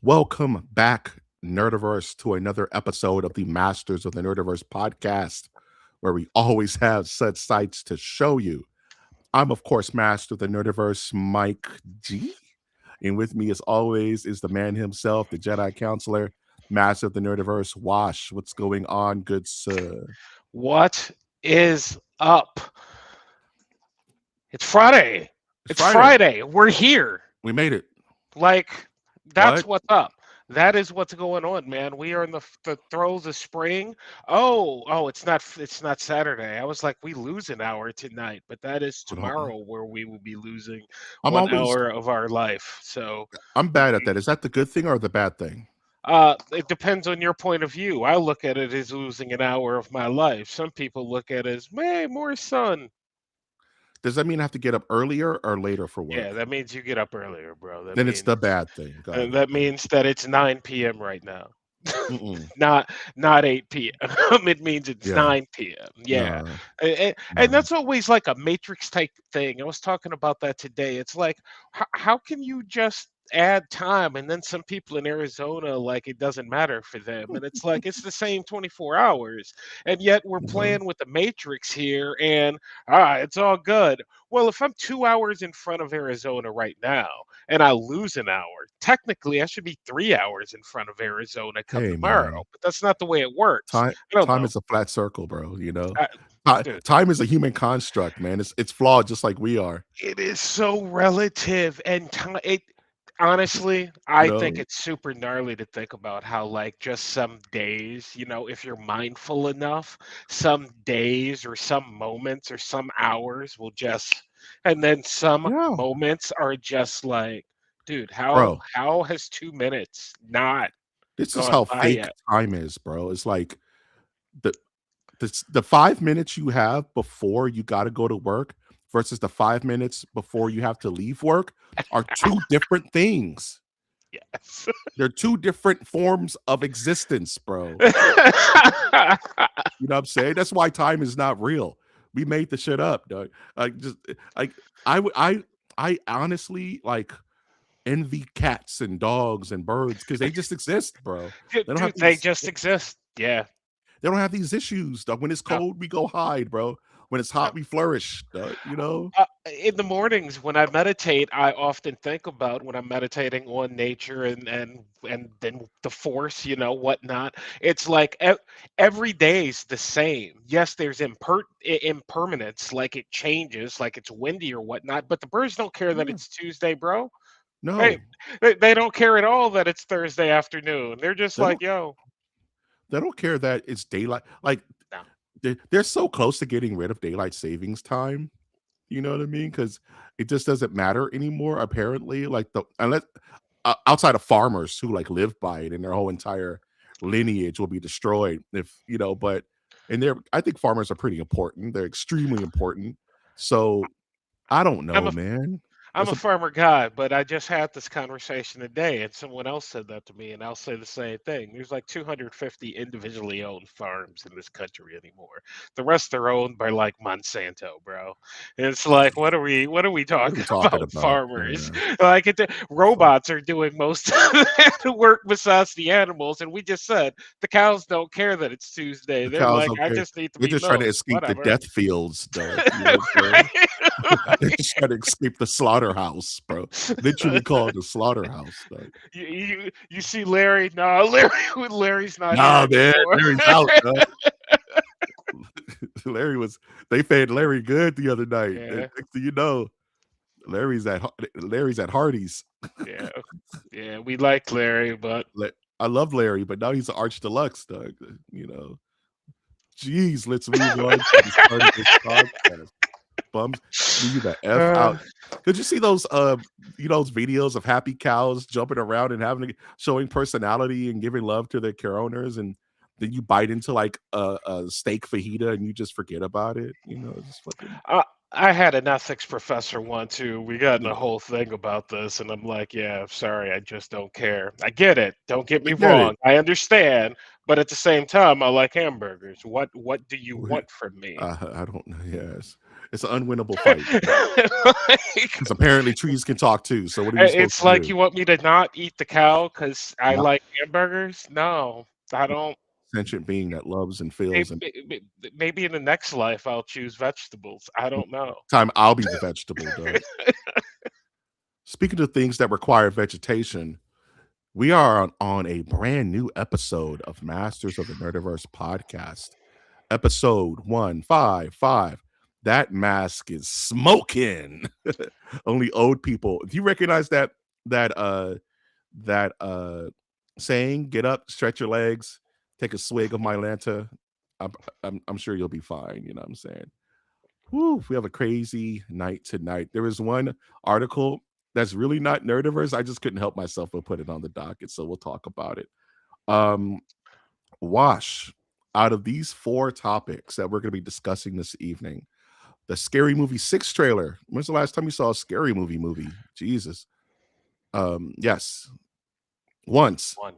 Welcome back, Nerdiverse, to another episode of the Masters of the Nerdiverse podcast, where we always have such sights to show you. I'm, of course, Master of the Nerdiverse, Mike G. And with me, as always, is the man himself, the Jedi Counselor, Master of the Nerdiverse, Wash. What's going on, good sir? What is up? It's Friday. It's It's Friday. Friday. We're here. We made it. Like, that's What? what's up. That is what's going on, man. We are in the throes of spring. Oh, it's not Saturday. I was like, we lose an hour tonight, but that is Hold on. tomorrow where we will be losing I'm one always, hour of our life. So I'm bad at that. Is that the good thing or the bad thing? it depends on your point of view. I look at it as losing an hour of my life. Some people look at it as, man, more sun. Does that mean I have to get up earlier or later for Yeah, work? that means you get up earlier, bro. That Then it's means the bad thing. Got it. that means that it's 9 p.m. right now. Mm-mm. Not 8 p.m. It means it's Yeah. 9 p.m. Yeah. No. And No. that's always like a matrix type thing. I was talking about that today. It's like how can you just add time and then some people in Arizona like it doesn't matter for them and it's like it's the same 24 hours and yet we're Mhm. playing with the matrix here and it's all good. Well, if I'm 2 hours in front of Arizona right now and I lose an hour, technically I should be 3 hours in front of Arizona come Hey, tomorrow, man. but that's not the way it works. Time I don't time know. is a flat circle, bro, you know? I, Ti dude, time is a human construct, man. It's flawed just like we are, it is so relative and time. It honestly, you I think know? it's super gnarly to think about how like just some days, if you're mindful enough, some days or some moments or some hours will just, and then some Yeah. moments are just like, dude, how Bro, how has 2 minutes not this is gone how by fake yet? time is, bro. It's like the the 5 minutes you have before you gotta go to work versus the 5 minutes before you have to leave work are 2 different things. Yes. They're 2 different forms of existence, bro. You know what I'm saying? That's why time is not real. We made the shit up, dog. Like just like I honestly like envy cats and dogs and birds because they just exist, bro. Dude, They don't have dude, they these just exist. Yeah. they don't have these issues, dog. When it's No, cold, we go hide, bro. When it's no. hot, we flourish, dog, you know? In the mornings when I meditate, I often think about when I'm meditating on nature and then the force, whatnot. It's like every day's the same. Yes, there's impermanence, like it changes, like it's windy or whatnot. But the birds don't care that Yeah. it's Tuesday, bro. Hey, No. they don't care at all that it's Thursday afternoon. They're just They like, don't yo, they don't care that it's daylight. Like no. they're so close to getting rid of daylight savings time. You know what I mean? Because it just doesn't matter anymore. Apparently, like the unless outside of farmers who like live by it, and their whole entire lineage will be destroyed. If you know, but and they're I think farmers are pretty important. They're extremely important. So I don't I'm know, a man. I'm That's a a farmer guy, but I just had this conversation today, and someone else said that to me, and I'll say the same thing. There's like 250 individually owned farms in this country anymore. The rest are owned by like Monsanto, bro. It's like, what are we what are we talking talking about, about? farmers? Yeah. Like, Fuck. robots are doing most of the work besides the animals, and we just said the cows don't care that it's Tuesday. The They're cows like, don't I care. just need to They're be just trying to milked, escape the whatever. death fields, dog. You know what I'm saying? They're just trying to escape the slaughterhouse, bro. Literally called the slaughterhouse, dog. You see Larry? No, Larry's not here Nah, man, anymore. Larry's out, dog. Larry was they fed Larry good the other night. Yeah, Next thing you know, Larry's at Hardee's. yeah, yeah. We like Larry, but Like, I love Larry, but now he's an arch deluxe, dog. You know. Jeez, let's move on to the start of this podcast. Bums me the F uh, out. Did you see those those videos of happy cows jumping around and showing personality and giving love to their care owners, and then you bite into like a steak fajita and you just forget about it, just fucking I I had an ethics professor once who we got in a whole thing about this, and I'm like, yeah, sorry, I just don't care. I get it. Don't get I me get wrong. it. I understand, but at the same time, I like hamburgers. What do you want from me? I don't know. Yes. It's an unwinnable fight Like, because apparently trees can talk too. So what are you supposed it's to like do? you want me to not eat the cow because I Yep. like hamburgers? No, I don't. Sentient being that loves and feels and Maybe in the next life I'll choose vegetables. I don't know. time I'll be the vegetable, dog. Speaking of things that require vegetation, we are on a brand new episode of Masters of the Nerdiverse podcast. Episode 155. That mask is smoking. Only old people. Do you recognize that that saying? Get up, stretch your legs, take a swig of my Lanta. I'm, I'm sure you'll be fine. You know what I'm saying? Whew, we have a crazy night tonight. There is one article that's really not nerdiverse. I just couldn't help myself but put it on the docket, so we'll talk about it. Um, Wash, out of these four topics that we're going to be discussing this evening, the Scary Movie 6 trailer. When's the last time you saw a scary movie? Jesus. Yes, once. One.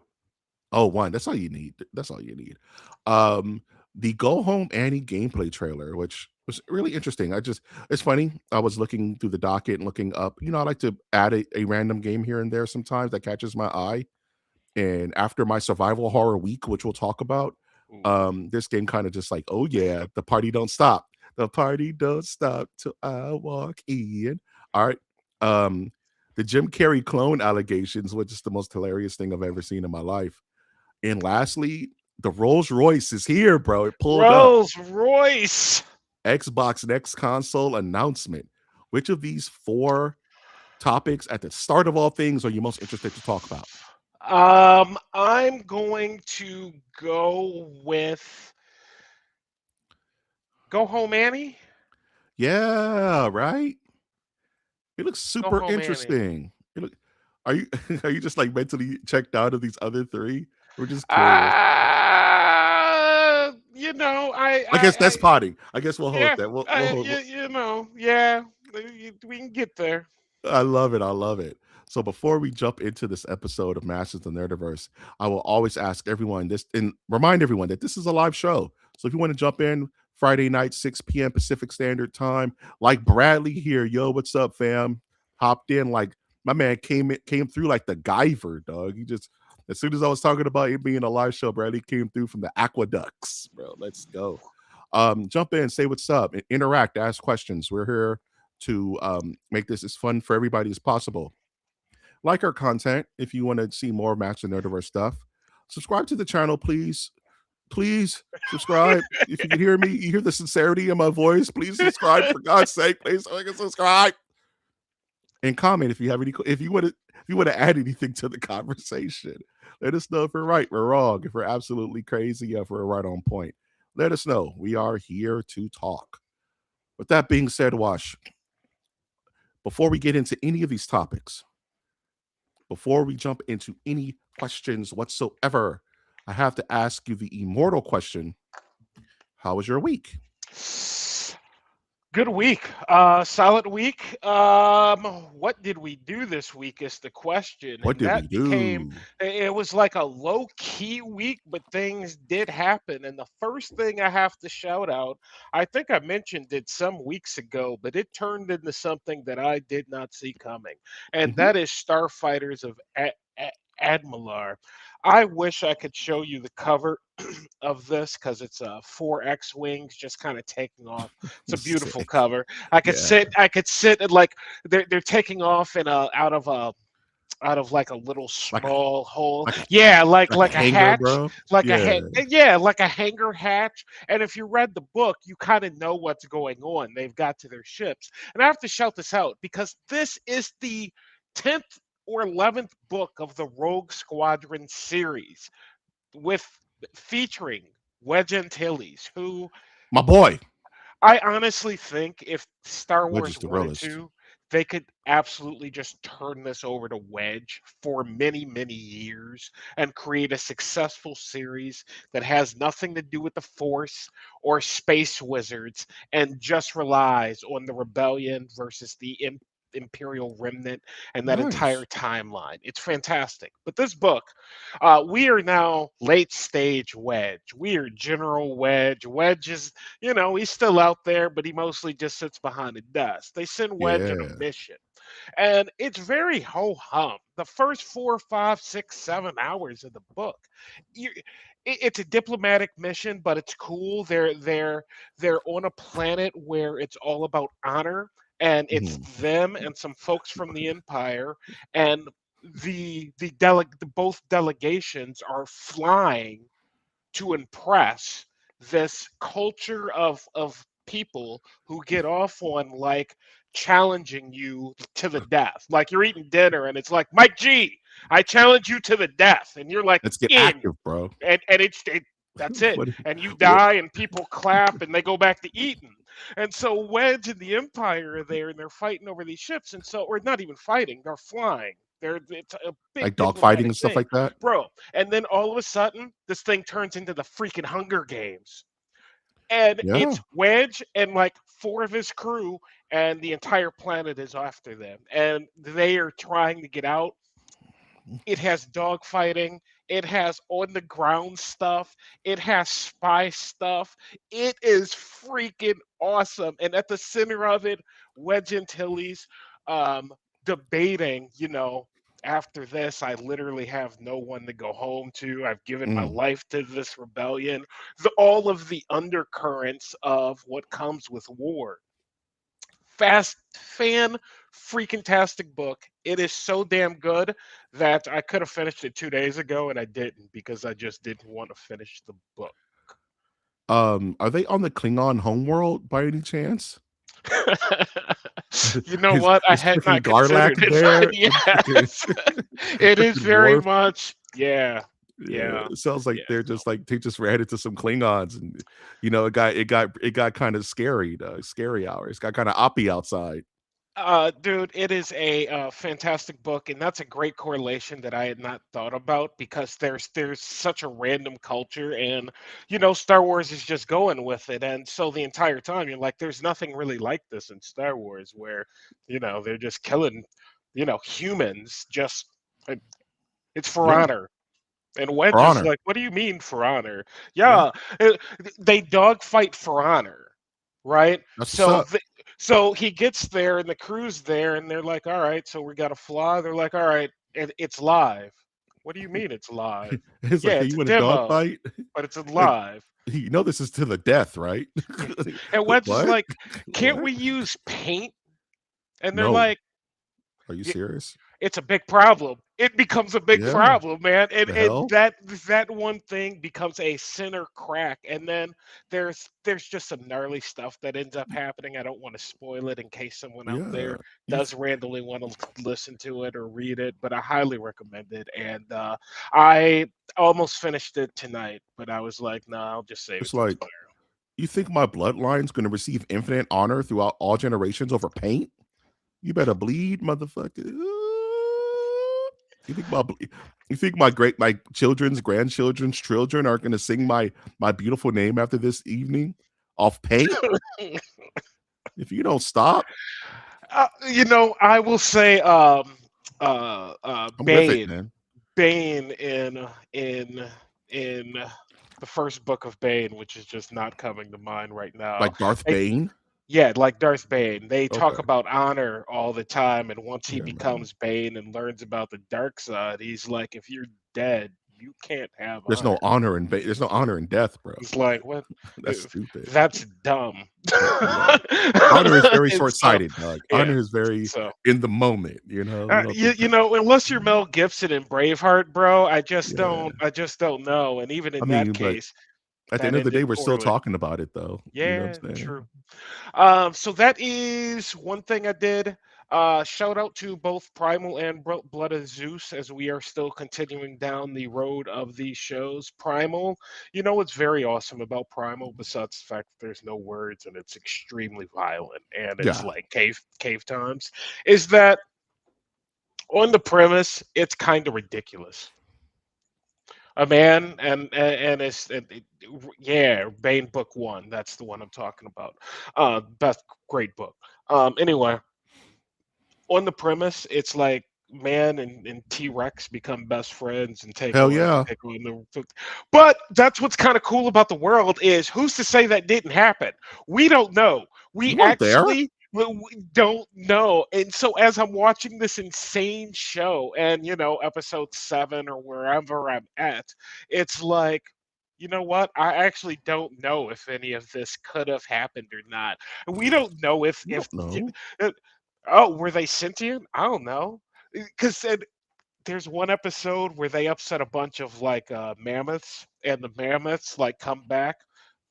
Oh, one. That's all you need. That's all you need. Um, the Go Home Annie gameplay trailer, which was really interesting. It's funny. I was looking through the docket and looking up. I like to add a random game here and there sometimes that catches my eye. And after my survival horror week, which we'll talk about, Ooh. this game kind of just like, oh yeah, the party don't stop. The party don't stop till I walk in. All right. Um, the Jim Carrey clone allegations, which is the most hilarious thing I've ever seen in my life. And lastly, the Rolls Royce is here, bro. It pulled up. Rolls Royce. Xbox Next Console announcement. Which of these four topics at the start of all things are you most interested to talk about? I'm going to go with Go Home Annie. Yeah, right. It looks Go super Home Annie. interesting. Are you are you just like mentally checked out of these other three? We're just curious. I guess that's I potting. I guess we'll hold yeah, that. We'll hold. yeah, we can get there. I love it. I love it. So before we jump into this episode of Masters of the Nerdiverse, I will always ask everyone this and remind everyone that this is a live show. So if you want to jump in Friday night, 6 p.m. Pacific Standard Time, like Bradley here, yo, what's up, fam? Hopped in like my man came through like the Guyver, dog. He just as soon as I was talking about it being a live show, Bradley came through from the aqueducts, bro. Let's go. Jump in, say what's up, interact, ask questions. We're here to make this as fun for everybody as possible. Like our content if you want to see more Master Nerdiverse stuff. Subscribe to the channel, please. Please subscribe. If you can hear me, you hear the sincerity in my voice. Please subscribe for God's sake. Please so I can subscribe. And comment if you have any if you want to add anything to the conversation. Let us know if we're right, we're wrong, if we're absolutely crazy, if we're right on point. Let us know. We are here to talk. With that being said, Wash, before we get into any of these topics, before we jump into any questions whatsoever, I have to ask you the immortal question. How was your week? Good week. Solid week. What did we do this week is the question, What and did we that became do? it was like a low key week, but things did happen. And the first thing I have to shout out, I think I mentioned it some weeks ago, but it turned into something that I did not see coming, and Mhm. that is Starfighters of Admilar. I wish I could show you the cover of this because it's four X-wings just kind of taking off. It's a beautiful Sick. cover. Yeah. I could sit and like they're taking off in a out of like a little Like a small hole. like a Yeah, like a like a hanger, hatch, bro. like a Yeah. yeah, like a hangar hatch. And if you read the book, you kind of know what's going on. They've got to their ships. And I have to shout this out because this is the 10th or 11th book of the Rogue Squadron series with featuring Wedge Antilles, who My boy. I honestly think if Star Wedge is Wars the wanted realest. to, they could absolutely just turn this over to Wedge for many, many years and create a successful series that has nothing to do with the Force or space wizards and just relies on the rebellion versus the Imperial remnant and that entire Nice. timeline. It's fantastic. But this book, we are now late stage Wedge. We are General Wedge. Wedge is, he's still out there, but he mostly just sits behind a desk. They send Wedge on a Yeah. mission, and it's very ho hum. The first 4, 5, 6, 7 hours of the book, you, it's a diplomatic mission, but it's cool. They're on a planet where it's all about honor, and it's Mhm. them and some folks from the Empire, and the both delegations are flying to impress this culture of people who get off on like challenging you to the death. Like you're eating dinner and it's like, Mike G, I challenge you to the death, and you're like Let's get in, active, bro. and that's it. What And you what die, and people clap, and they go back to eating. And so Wedge and the Empire are there, and they're fighting over these ships, and so or not even fighting, they're flying. It's a big like dogfighting diplomatic and stuff thing, like that? bro. And then all of a sudden, this thing turns into the freaking Hunger Games, and Yeah. it's Wedge and like four of his crew, and the entire planet is after them, and they are trying to get out. It has dogfighting. It has on the ground stuff. It has spy stuff. It is freaking awesome. And at the center of it, Wedge Antilles um, debating, after this, I literally have no one to go home to. I've given my Mm. life to this rebellion. All of the undercurrents of what comes with war. Fast fan freaking tastic book. It is so damn good that I could have finished it 2 days ago and I didn't because I just didn't want to finish the book. Are they on the Klingon homeworld by any chance? You know Is what? I is had freaking not considered Garlack it, but there? And freaking yes, it is freaking very Worf? much. Yeah, Yeah, yeah, it sounds like yeah. they're So just like they just ran into some Klingons and it got kind of scary, scary hours. It got kind of oppy outside. Dude, it is a fantastic book, and that's a great correlation that I had not thought about because there's such a random culture, and Star Wars is just going with it, and so the entire time you're like, there's nothing really like this in Star Wars, where they're just killing humans, just uh, it's for Yeah, honor. And for Wedge is honor. like, what do you mean for honor? Yeah, Yeah, uh, they dogfight for honor, right? that's what's So up. so he gets there and the crew's there and they're like, all right, so we got to fly. They're like, all right, it's live. What do you mean it's live? It's like, Yeah, "Hey, it's you a want a demo, dogfight?" but it's Like, live. you know this is to the death, right? Yeah. Like, And Wedge is "What? like, can't What? we use paint? And they're No. like, Are you "Yeah, serious?" it's a big problem. It becomes a big Yeah. problem, man, and The and hell? that one thing becomes a center crack, and then there's just some gnarly stuff that ends up happening. I don't want to spoil it in case someone out Yeah. there You does randomly want to listen to it or read it, but I highly recommend it. And I almost finished it tonight, but I was like, no, I'll just save it it's till like, tomorrow. "You think my bloodline's gonna receive infinite honor throughout all generations over paint? You better bleed, motherfucker." You think my children's, grandchildren's children are gonna sing my beautiful name after this evening off paint? If you don't stop, I will say, I'm with it, Bane. man. Bane in the first book of Bane, which is just not coming to mind right now. Like Darth They, Bane? yeah, like Darth Bane. They talk Okay. about honor all the time, and once he Yeah, man. becomes Bane and learns about the dark side, he's like, if you're dead, you can't have honor. There's no honor in death, bro. It's like, what? That's stupid. That's dumb. Yeah. Honor is very And so, short-sighted, dog. yeah. Honor is very So in the moment, you know? You don't think that unless you're Mel Gibson in Braveheart, bro, yeah. I just don't know. And even I in that mean, but case, at the that end of the ended day, we're still poorly. talking about it though. You know Yeah, what I'm saying? true. So that is one thing I did. Shout out to both Primal and Blood of Zeus as we are still continuing down the road of these shows. Primal, what's very awesome about Primal, besides the fact that there's no words and it's extremely violent and it's Yeah. like cave times, is that on the premise, it's kind of ridiculous. A man and yeah, Bane book one. That's the one I'm talking about. Best great book. Anyway, on the premise, it's like man and T-Rex become best friends and Hell yeah. take on the. But that's what's kind of cool about the world is who's to say that didn't happen? We don't know. We You weren't there. actually we don't know. And so as I'm watching this insane show, and episode 7 or wherever I'm at, it's like. You know what? I actually don't know if any of this could have happened or not. We don't know You don't know. oh, were they sentient? I don't know. Because there's one episode where they upset a bunch of like mammoths, and the mammoths like come back,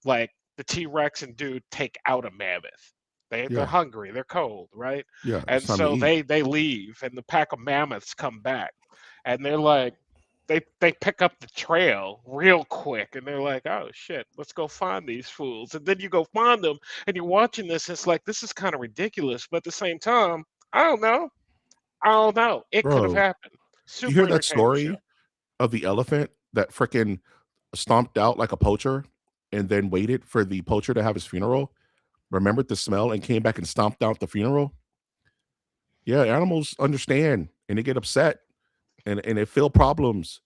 like the T-Rex and dude take out a mammoth. They're Yeah. hungry, they're cold, right? Yeah. It's And time to so eat. they leave, and the pack of mammoths come back, and they're like. They pick up the trail real quick and they're like, oh shit, let's go find these fools. And then you go find them and you're watching this, it's like this is kind of ridiculous, but at the same time, I don't know. I don't know. It could have Bro, happened. you Super hear that entertaining show. story of the elephant that freaking stomped out like a poacher and then waited for the poacher to have his funeral? Remembered the smell and came back and stomped out the funeral? Yeah, animals understand and they get upset and they feel problems.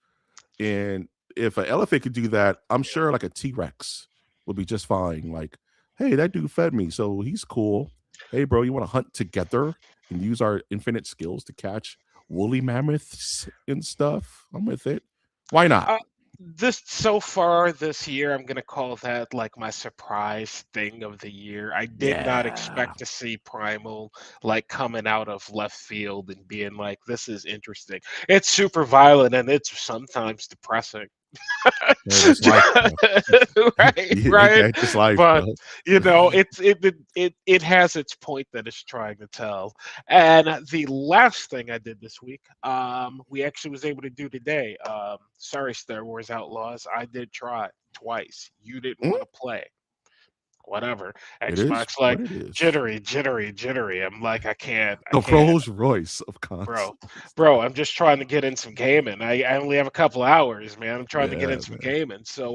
And if an elephant could do that, I'm sure like a T-Rex would be just fine. Like, hey, that dude fed me, so he's cool. Hey, bro, you want to hunt together and use our infinite skills to catch woolly mammoths and stuff? I'm with it. Why not? Uh, this so far this year, I'm gonna call that like my surprise thing of the year. I did not Yeah. expect to see Primal like coming out of left field and being like, "This is interesting." It's super violent and it's sometimes depressing. Hey, that's life, bro. Right, right. That's just life, But bro. it has its point that it's trying to tell. And the last thing I did this week, we actually was able to do today. Sorry, Star Wars Outlaws, I did try twice. You didn't Mm, want to play. Whatever. it is Xbox what like it is. jittery, jittery, jittery. I'm like, I The can't. Rolls Royce of Bro, consoles. I'm just trying to get in some gaming. I only have a couple hours, man. I'm trying to get in Yeah, some man. gaming. So,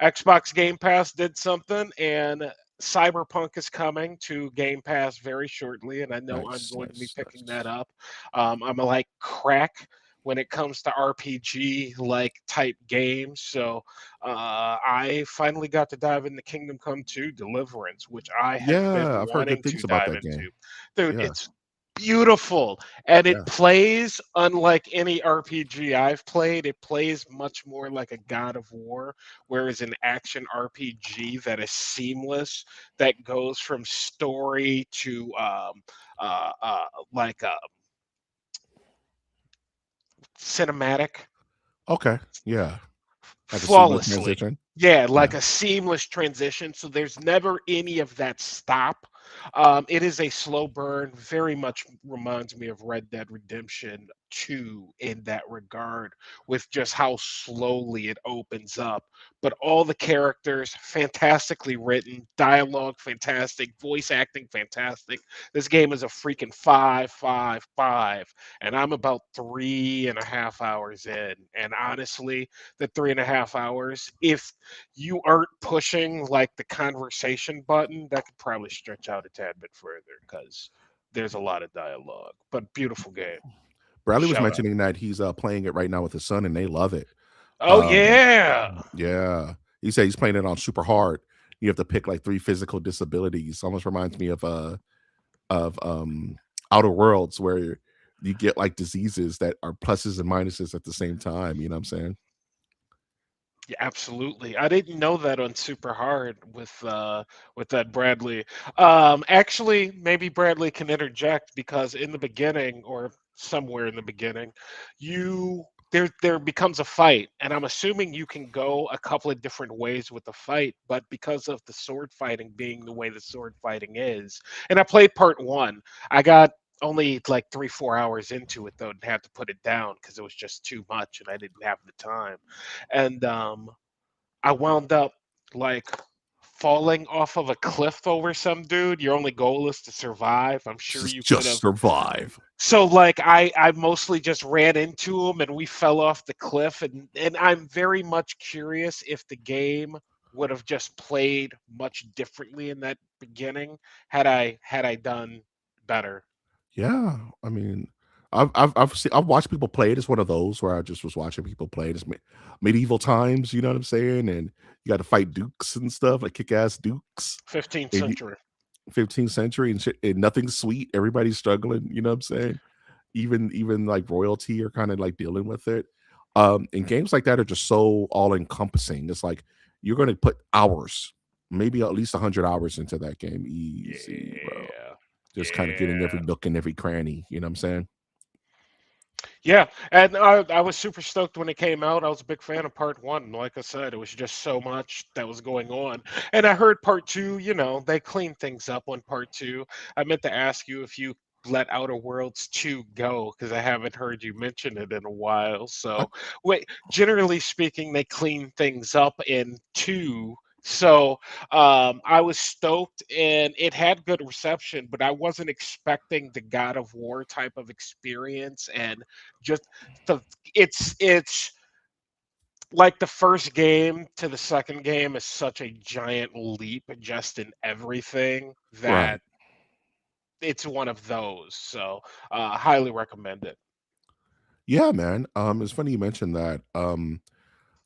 Xbox Game Pass did something, and Cyberpunk is coming to Game Pass very shortly, and I know I'm Nice, going to be nice, picking that nice. up. I'm a like crack when it comes to RPG like type games. So, I finally got to dive into Kingdom Come 2 Deliverance, which I have been Yeah, I've heard good wanting to things about dive that into. game. Dude, Yeah, it's beautiful and it yeah. plays unlike any RPG I've played. It plays much more like a God of War, whereas an action RPG that is seamless, that goes from story to uh, uh, like a cinematic Okay, yeah. Like a seamless flawlessly. transition? Yeah, Yeah. like a seamless transition. So there's never any of that stop. It is a slow burn, very much reminds me of Red Dead Redemption 2 in that regard, with just how slowly it opens up. But all the characters, fantastically written, dialogue fantastic, voice acting fantastic. This game is a freaking 5, 5, 5, and I'm about 3.5 hours in. And honestly, the 3.5 hours. If you aren't pushing like the conversation button, that could probably stretch out a tad bit further because there's a lot of dialogue. But beautiful game. Bradley was Shout out. mentioning that he's, playing it right now with his son, and they love it. Oh Um, yeah. yeah. He said he's playing it on super hard. You have to pick, like, 3 physical disabilities. Almost reminds me of Outer Worlds, where you get, like, diseases that are pluses and minuses at the same time, you know what I'm saying? Yeah, absolutely. I didn't know that on Super Hard with that Bradley. Actually, maybe Bradley can interject because in the beginning or somewhere in the beginning, you there becomes a fight, and I'm assuming you can go a couple of different ways with the fight, but because of the sword fighting being the way the sword fighting is, and I played part one, I got only like 3, 4 hours into it though, and had to put it down because it was just too much, and I didn't have the time and I wound up like falling off of a cliff over some dude. Your only goal is to survive. I'm sure you could Just have. survive. So like I mostly just ran into him and we fell off the cliff and I'm very much curious if the game would have just played much differently in that beginning had I done better. Yeah, I mean, I've watched people play it. It's one of those where I just was watching people play it. It's medieval times, you know what I'm saying? And you got to fight dukes and stuff, like kick-ass dukes. 15th And you, century. 15th century and shit, and nothing's sweet. Everybody's struggling, you know what I'm saying? Even like royalty are kind of like dealing with it. And games like that are just so all encompassing. It's like you're going to put hours, maybe at least 100 hours into that game, easy, bro. Yeah. Just kind of getting Yeah. every nook and every cranny. You know what I'm saying? Yeah, and I was super stoked when it came out. I was a big fan of part one. Like I said, it was just so much that was going on. And I heard part two, they cleaned things up on part two. I meant to ask you if you let Outer Worlds 2 go, because I haven't heard you mention it in a while. I, So, wait, generally speaking, they clean things up in 2. So, I was stoked and it had good reception, but I wasn't expecting the God of War type of experience. And just the it's like the first game to the second game is such a giant leap just in everything right. that it's one of those. So highly recommend it. Yeah, man. It's funny you mentioned that.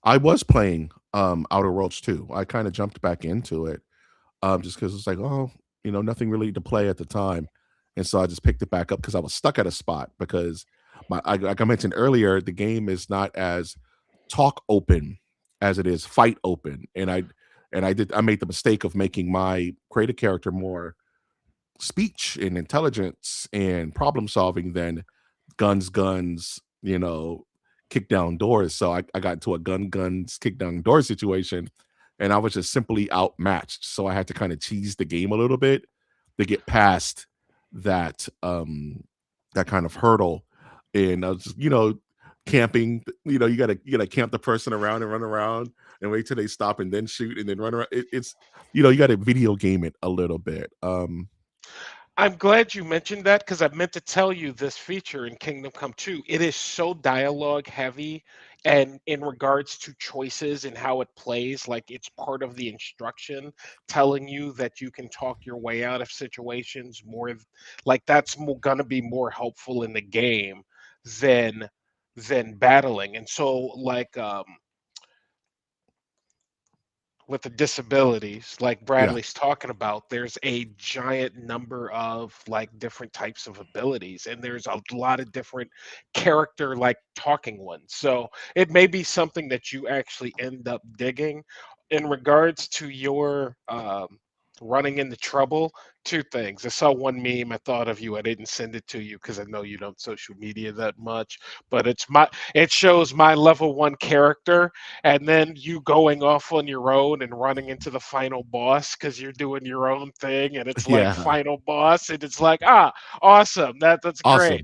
I was playing Outer Worlds 2. I kind of jumped back into it just because it's like, oh, nothing really to play at the time. And so I just picked it back up because I was stuck at a spot because like I mentioned earlier, the game is not as talk open as it is fight open. And I made the mistake of making my creative character more speech and intelligence and problem solving than guns, kick down doors. So I got into a guns, kick down door situation, and I was just simply outmatched. So I had to kind of cheese the game a little bit to get past that that kind of hurdle. And I was just, camping. You gotta camp the person around and run around and wait till they stop and then shoot and then run around. It's you got to video game it a little bit. I'm glad you mentioned that because I meant to tell you this feature in Kingdom Come 2. It is so dialogue heavy and in regards to choices and how it plays, like it's part of the instruction telling you that you can talk your way out of situations more like that's more, gonna be more helpful in the game than battling. And so with the disabilities like Yeah, Bradley's talking about, there's a giant number of like different types of abilities, and there's a lot of different character like talking ones. So it may be something that you actually end up digging. In regards to your running into trouble, two things. I saw one meme. I thought of you. I didn't send it to you because I know you don't social media that much, but it shows my level one character and then you going off on your own and running into the final boss because you're doing your own thing and it's like yeah, final boss and it's like awesome, that's great. awesome.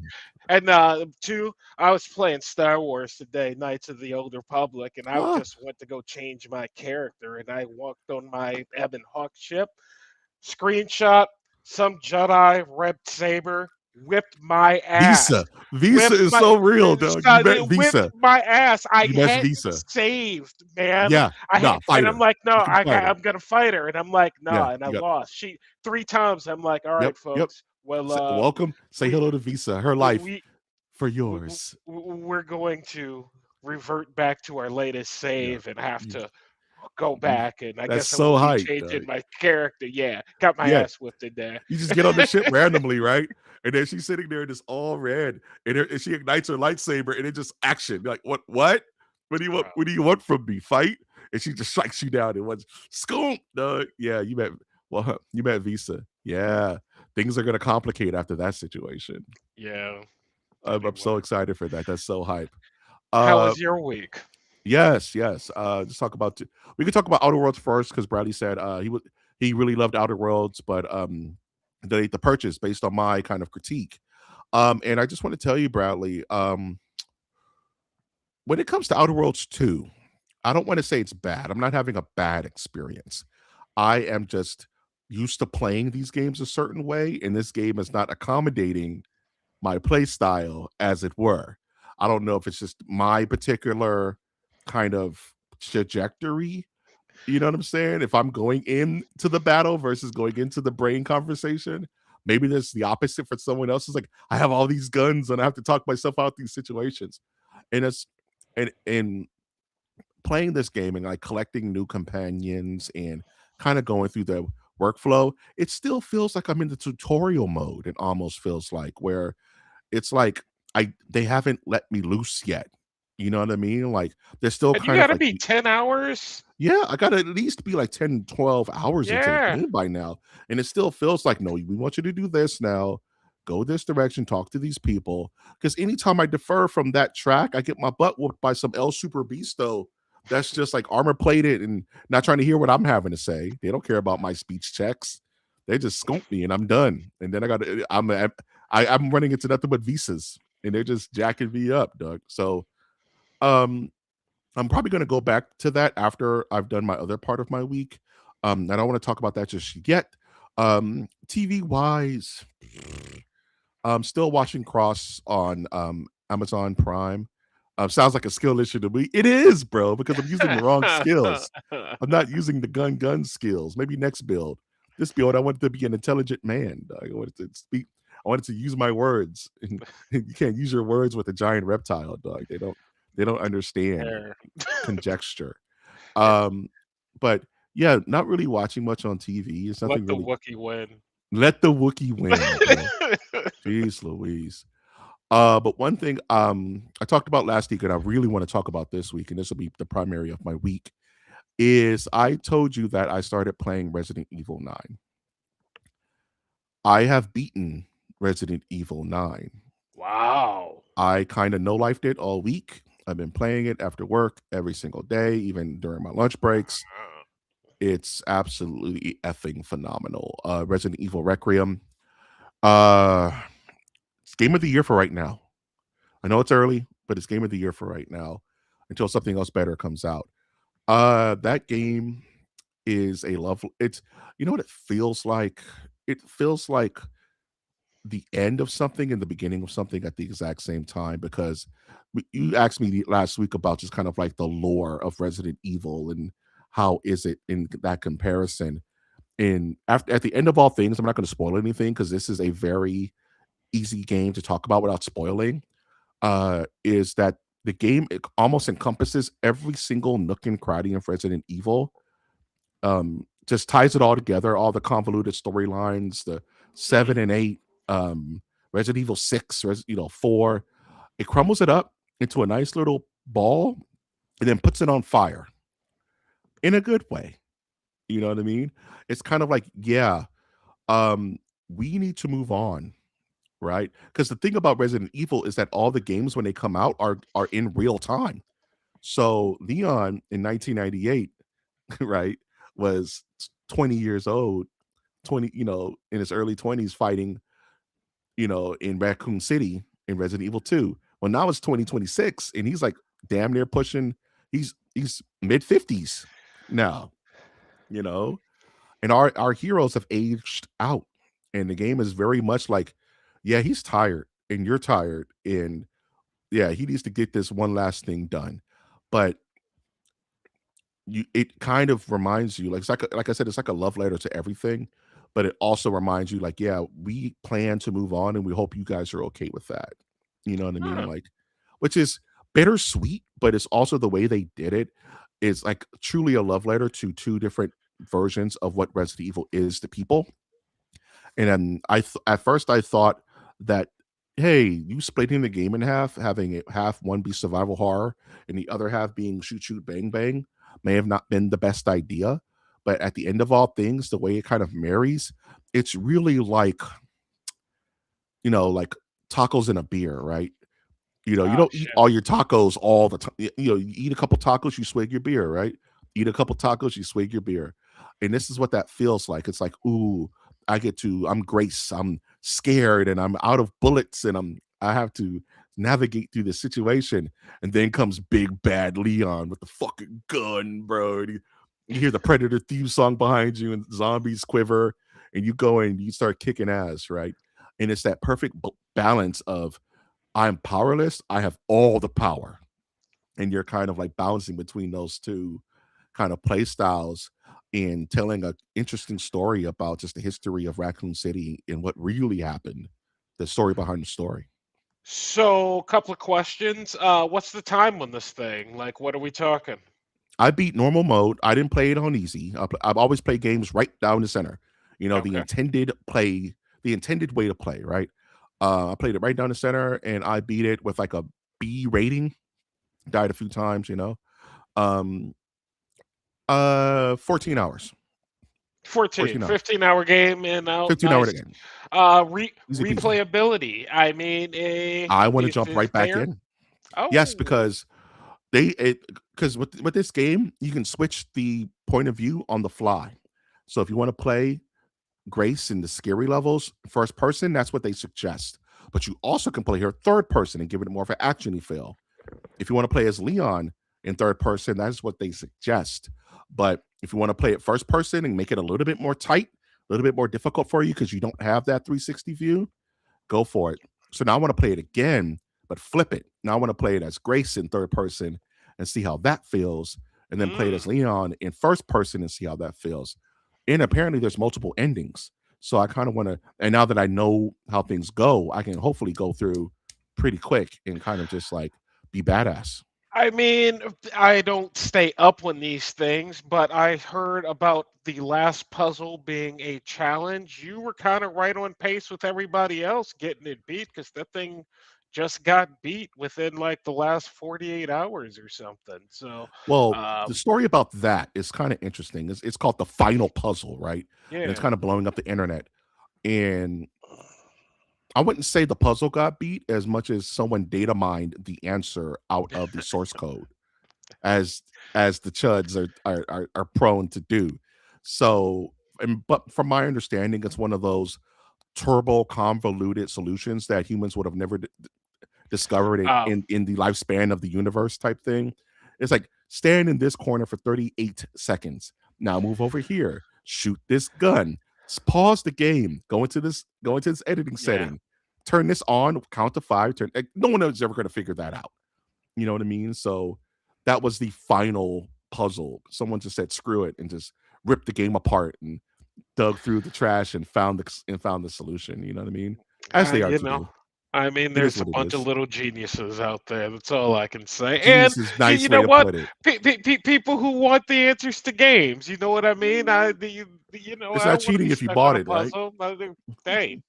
And two, I was playing Star Wars today, Knights of the Old Republic, and I Ah, just went to go change my character, and I walked on my Ebon Hawk ship, screenshot, some Jedi red saber whipped my ass. Visa. Visa Whipped is my so real, dog. You met it whipped Visa. my ass. I You met hadn't Visa. saved, man. Yeah. Nah, And fight I'm her. like, no, You can fight her. I'm gonna fight her. And I'm like, no, Yeah, and I you got lost. She three times. I'm like, all yep, right, yep. folks. Well, Welcome. Say we hello to Visa. Her life we for w- yours. we're going to revert back to our latest Yeah. save and have You, to go you back. And I that's guess I so won't be hype, changing dog. my character. Yeah, got my Yeah. ass whipped in there. You just get on the ship randomly, right? And then she's sitting there and it's all red. And she ignites her lightsaber and it just action. You're like, what? What do you want? Bro. What do you want from me? Fight? And she just strikes you down and what's scoop. No, yeah, you met Visa. Yeah. Things are gonna complicate after that situation. Yeah. I'm so Anyway, excited for that. That's so hype. how Uh was your week? yes, yes. Just talk about we could talk about Outer Worlds first because Bradley said he really loved Outer Worlds, but delayed the purchase based on my kind of critique. And I just want to tell you, Bradley, when it comes to Outer Worlds 2, I don't want to say it's bad. I'm not having a bad experience. I am just used to playing these games a certain way, and this game is not accommodating my play style, as it were. I don't know if it's just my particular kind of trajectory. You know what I'm saying? If I'm going into the battle versus going into the brain conversation, Maybe there's the opposite for someone else. Is like, I have all these guns and I have to talk myself out these situations. And it's and playing this game and like collecting new companions and kind of going through the workflow, it still feels like I'm in the tutorial mode. It almost feels like where it's like they haven't let me loose yet. You know what I mean? Like they're still And you kind of gotta like, be 10 hours? yeah, I gotta at least be like 10, 12 hours into the Yeah. game by now. And it still feels like, no, we want you to do this now. Go this direction, talk to these people. Because anytime I defer from that track, I get my butt whooped by some El Super Beasto that's just like armor plated and not trying to hear what I'm having to say. They don't care about my speech checks. They just scoop me and I'm done. And then I'm running into nothing but visas and they're just jacking me up, Doug. So um I'm probably going to go back to that after I've done my other part of my week. I don't want to talk about that just yet. TV wise, I'm still watching Cross on Amazon Prime. Sounds like a skill issue to me. It is, bro, because I'm using the wrong skills. I'm not using the gun skills. Maybe next build. This build, I wanted to be an intelligent man. Dog. I wanted to speak. I wanted to use my words. And you can't use your words with a giant reptile, dog. They don't understand Fair. conjecture. Um, but yeah, not really watching much on TV. It's Let nothing the really. Wookiee win. Let the Wookiee win, bro. Jeez Louise. But one thing I talked about last week, and I really want to talk about this week, and this will be the primary of my week, is I told you that I started playing Resident Evil 9. I have beaten Resident Evil 9. Wow. I kind of no lifed it all week. I've been playing it after work every single day, even during my lunch breaks. It's absolutely effing phenomenal. Resident Evil Requiem. Uh it's game of the year for right now. I know it's early, but it's game of the year for right now until something else better comes out. That game is a love it's you know what it feels like? It feels like the end of something and the beginning of something at the exact same time because you asked me last week about just kind of like the lore of Resident Evil and how is it in that comparison. And after at the end of all things, I'm not going to spoil anything because this is a very easy game to talk about without spoiling. Is that the game it almost encompasses every single nook and cranny of Resident Evil, just ties it all together, all the convoluted storylines, the 7 and 8, Resident Evil 6, 4. It crumbles it up into a nice little ball and then puts it on fire in a good way. You know what I mean? It's kind of like, yeah, um, we need to move on, right? Because the thing about Resident Evil is that all the games when they come out are in real time. So Leon in 1998, right, was 20 years old, 20, in his early 20s fighting, in Raccoon City in Resident Evil 2. Well, now it's 2026 and he's like damn near pushing he's mid 50s now, you know. And our heroes have aged out. And the game is very much like, yeah, he's tired and you're tired and yeah, he needs to get this one last thing done. But it kind of reminds you like I said, it's like a love letter to everything, but it also reminds you like, yeah, we plan to move on and we hope you guys are okay with that. You know what I mean? Huh. Like, which is bittersweet, but it's also the way they did it is like truly a love letter to two different versions of what Resident Evil is to people. And then at first I thought that, hey, you splitting the game in half, having it half one be survival horror and the other half being shoot shoot bang bang may have not been the best idea. But at the end of all things, the way it kind of marries, it's really like, like tacos and a beer, right? You Oh don't eat shit. all your tacos all the time. You eat a couple tacos, you swig your beer, right? Eat a couple tacos, you swig your beer. And this is what that feels like. It's like, ooh, I'm Grace. I'm scared and I'm out of bullets and I have to navigate through this situation. And then comes big bad Leon with the fucking gun, bro. And you hear the Predator theme song behind you and zombies quiver and you go and you start kicking ass, right? And it's that perfect balance of I'm powerless. I have all the power. And you're kind of like bouncing between those two kind of play styles. and telling a interesting story about just the history of Raccoon City and what really happened, the story behind the story. So, a couple of questions. What's the time on this thing? Like, what are we talking? I beat normal mode. I didn't play it on easy. I've always played games right down the center. You know, Okay. the intended way to play, right? I played it right down the center, and I beat it with like a B rating. Died a few times, you know. Um, 14 hours. 14, 14 hours. 15-hour game and out. 15-hour Nice. game. Easy peasy. Replayability. I mean, I want to is jump this right back there? in. Yes, Oh, because they it because with this game, you can switch the point of view on the fly. So if you want to play Grace in the scary levels, first person, that's what they suggest. But you also can play here third person and give it more of an actiony feel. If you want to play as Leon in third person, that's what they suggest. But if you want to play it first person and make it a little bit more tight, a little bit more difficult for you because you don't have that 360 view, go for it. So now I want to play it again, but flip it. Now I want to play it as Grace in third person and see how that feels, and then play it as mm. Leon in first person and see how that feels. And apparently, there's multiple endings. So I kind of want to, and now that I know how things go, I can hopefully go through pretty quick and kind of just like be badass. I mean, I don't stay up on these things, but I heard about the last puzzle being a challenge. You were kind of right on pace with everybody else getting it beat because that thing just got beat within like the last 48 hours or something. So, Well, the um, story about that is kind of interesting. It's called the final puzzle, right? And it's yeah. kind of blowing up the internet. And I wouldn't say the puzzle got beat as much as someone data mined the answer out of the source code, as the chuds are prone to do. So, but from my understanding, it's one of those turbo convoluted solutions that humans would have never discovered it Um, in the lifespan of the universe type thing. It's like stand in this corner for 38 seconds. Now move over here. Shoot this gun. Pause the game. Go into this editing yeah. setting. Turn this on. Count to five. Turn. Like, no one is ever going to figure that out. You know what I mean? So that was the final puzzle. Someone just said screw it and just ripped the game apart and dug through the trash and found the solution. You know what I mean? As they are You to know, do. I mean, It is there's a what it bunch of is. little geniuses out there. That's all I can say. And Genius is a you nice way know to what? put it. People who want the answers to games. You know what I mean? It's I not don't want to cheating be if you stuck on bought a it, right? puzzle. Hey,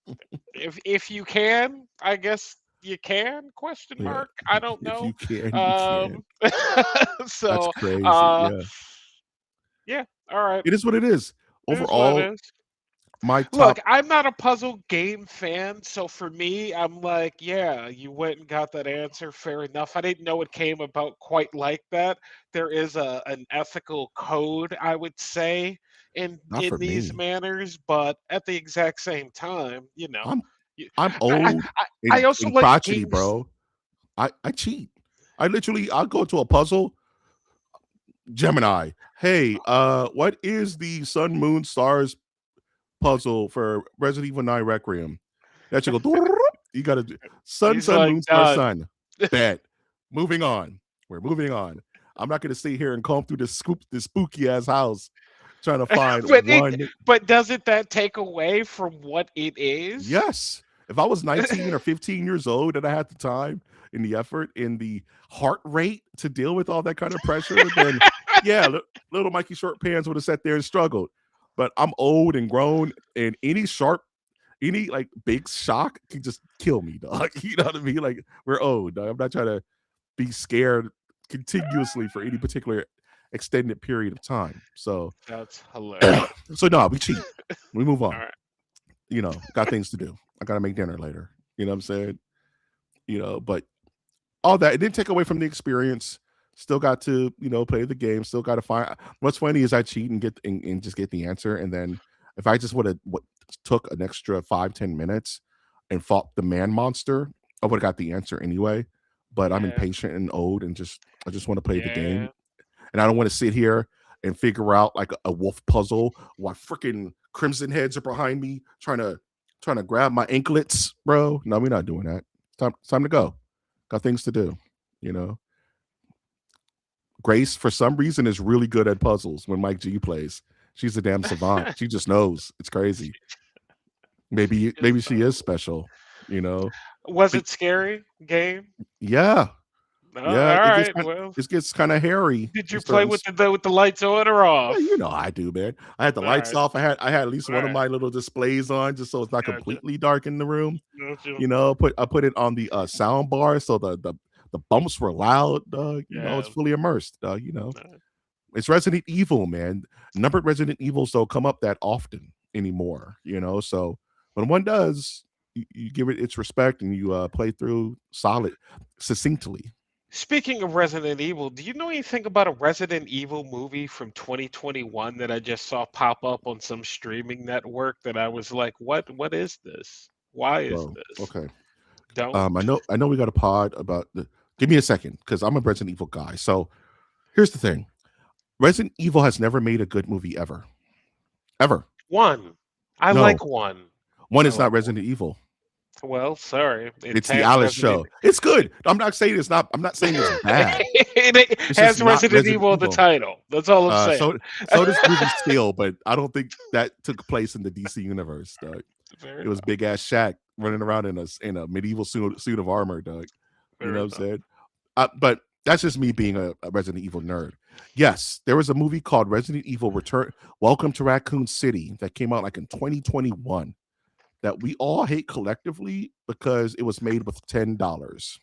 if you can, I guess you can? Question Yeah. mark. I don't If know. you can, you can. Um, That's so, crazy. uh, Yeah. yeah. All right. It is what it is. It is what Overall, it is. my Look, top I'm not a puzzle game fan, so for me, I'm like, yeah, you went and got that answer, fair enough. I didn't know it came about quite like that. There is an ethical code, I would say, not in for these me. manners, but at the exact same time, I'm you, I'm I, old I and, also and like crotchety, games. bro. I cheat. I'll go to a puzzle. Gemini. Hey, what is the sun, moon, stars puzzle for Resident Evil 9 Requiem? That should go. You gotta do sun, He's sun, like moon, star, done. sun. Bet. Moving on. We're moving on. I'm not gonna sit here and comb through this spooky ass house trying to find but one. doesn't that take away from what it is? Yes. If I was 19 or 15 years old and I had the time and the effort and the heart rate to deal with all that kind of pressure, then yeah, little Mikey Short Pants would have sat there and struggled. But I'm old and grown, and any like big shock can just kill me, dog. You know what I mean? Like we're old, dog. I'm not trying to be scared contiguously for any particular extended period of time. So, That's hilarious. so no, we cheat. We move All on. right. Got things to do. I gotta make dinner later. You know what I'm saying? But all that it didn't take away from the experience. Still got to, play the game. Still got to find. What's funny is I cheat and and just get the answer, and then if I just would have took an extra 5-10 minutes and fought the man monster, I would have got the answer anyway. But I'm Yeah. impatient and old, and I just want to play the game, Yeah. and I don't want to sit here and figure out like a wolf puzzle while freaking crimson heads are behind me trying to grab my anklets, bro. No, we're not doing that. It's time to go. Got things to do. You know, Grace for some reason is really good at puzzles when Mike G plays. She's a damn savant. She just knows. It's crazy. Just Maybe she is special, you know. was But it scary game? yeah, yeah, All right. Well, it gets kind of hairy did in you play certain. with the lights on or Yeah, you off? know I do, man. I had the All lights right. off. I had at least All one of right. my little displays on, just so it's not Gotcha. completely dark in the room. Gotcha. You know, I put it on the sound bar, so the bumps were loud. You know, it's Yeah. fully immersed. You know, uh, it's Resident Evil, man. Numbered Resident Evils don't come up that often anymore. You know, so when one does, you give it its respect and you play through solid, succinctly. Speaking of Resident Evil, do you know anything about a Resident Evil movie from 2021 that I just saw pop up on some streaming network that I was like, what is this? Why is Bro, this? okay. Don't. I know we got a pod about the. Give me a second, because I'm a Resident Evil guy. So here's the thing: Resident Evil has never made a good movie ever, ever. One. I No, like one. one I is not like one. Resident Evil. Well, sorry. It It's the has Alice Resident show. It's good. I'm not saying it's not. I'm not saying it's bad. it It's just has not Resident Resident Evil in the Evil. title. That's all I'm saying. So does movie Steel, but I don't think that took place in the DC universe, Doug. Fair It was enough. big ass Shaq running around in a medieval suit of armor, Doug. You Fair know what I'm enough. saying? But that's just me being a Resident Evil nerd. Yes, there was a movie called Resident Evil Return Welcome to Raccoon City that came out like in 2021 that we all hate collectively because it was made with $10.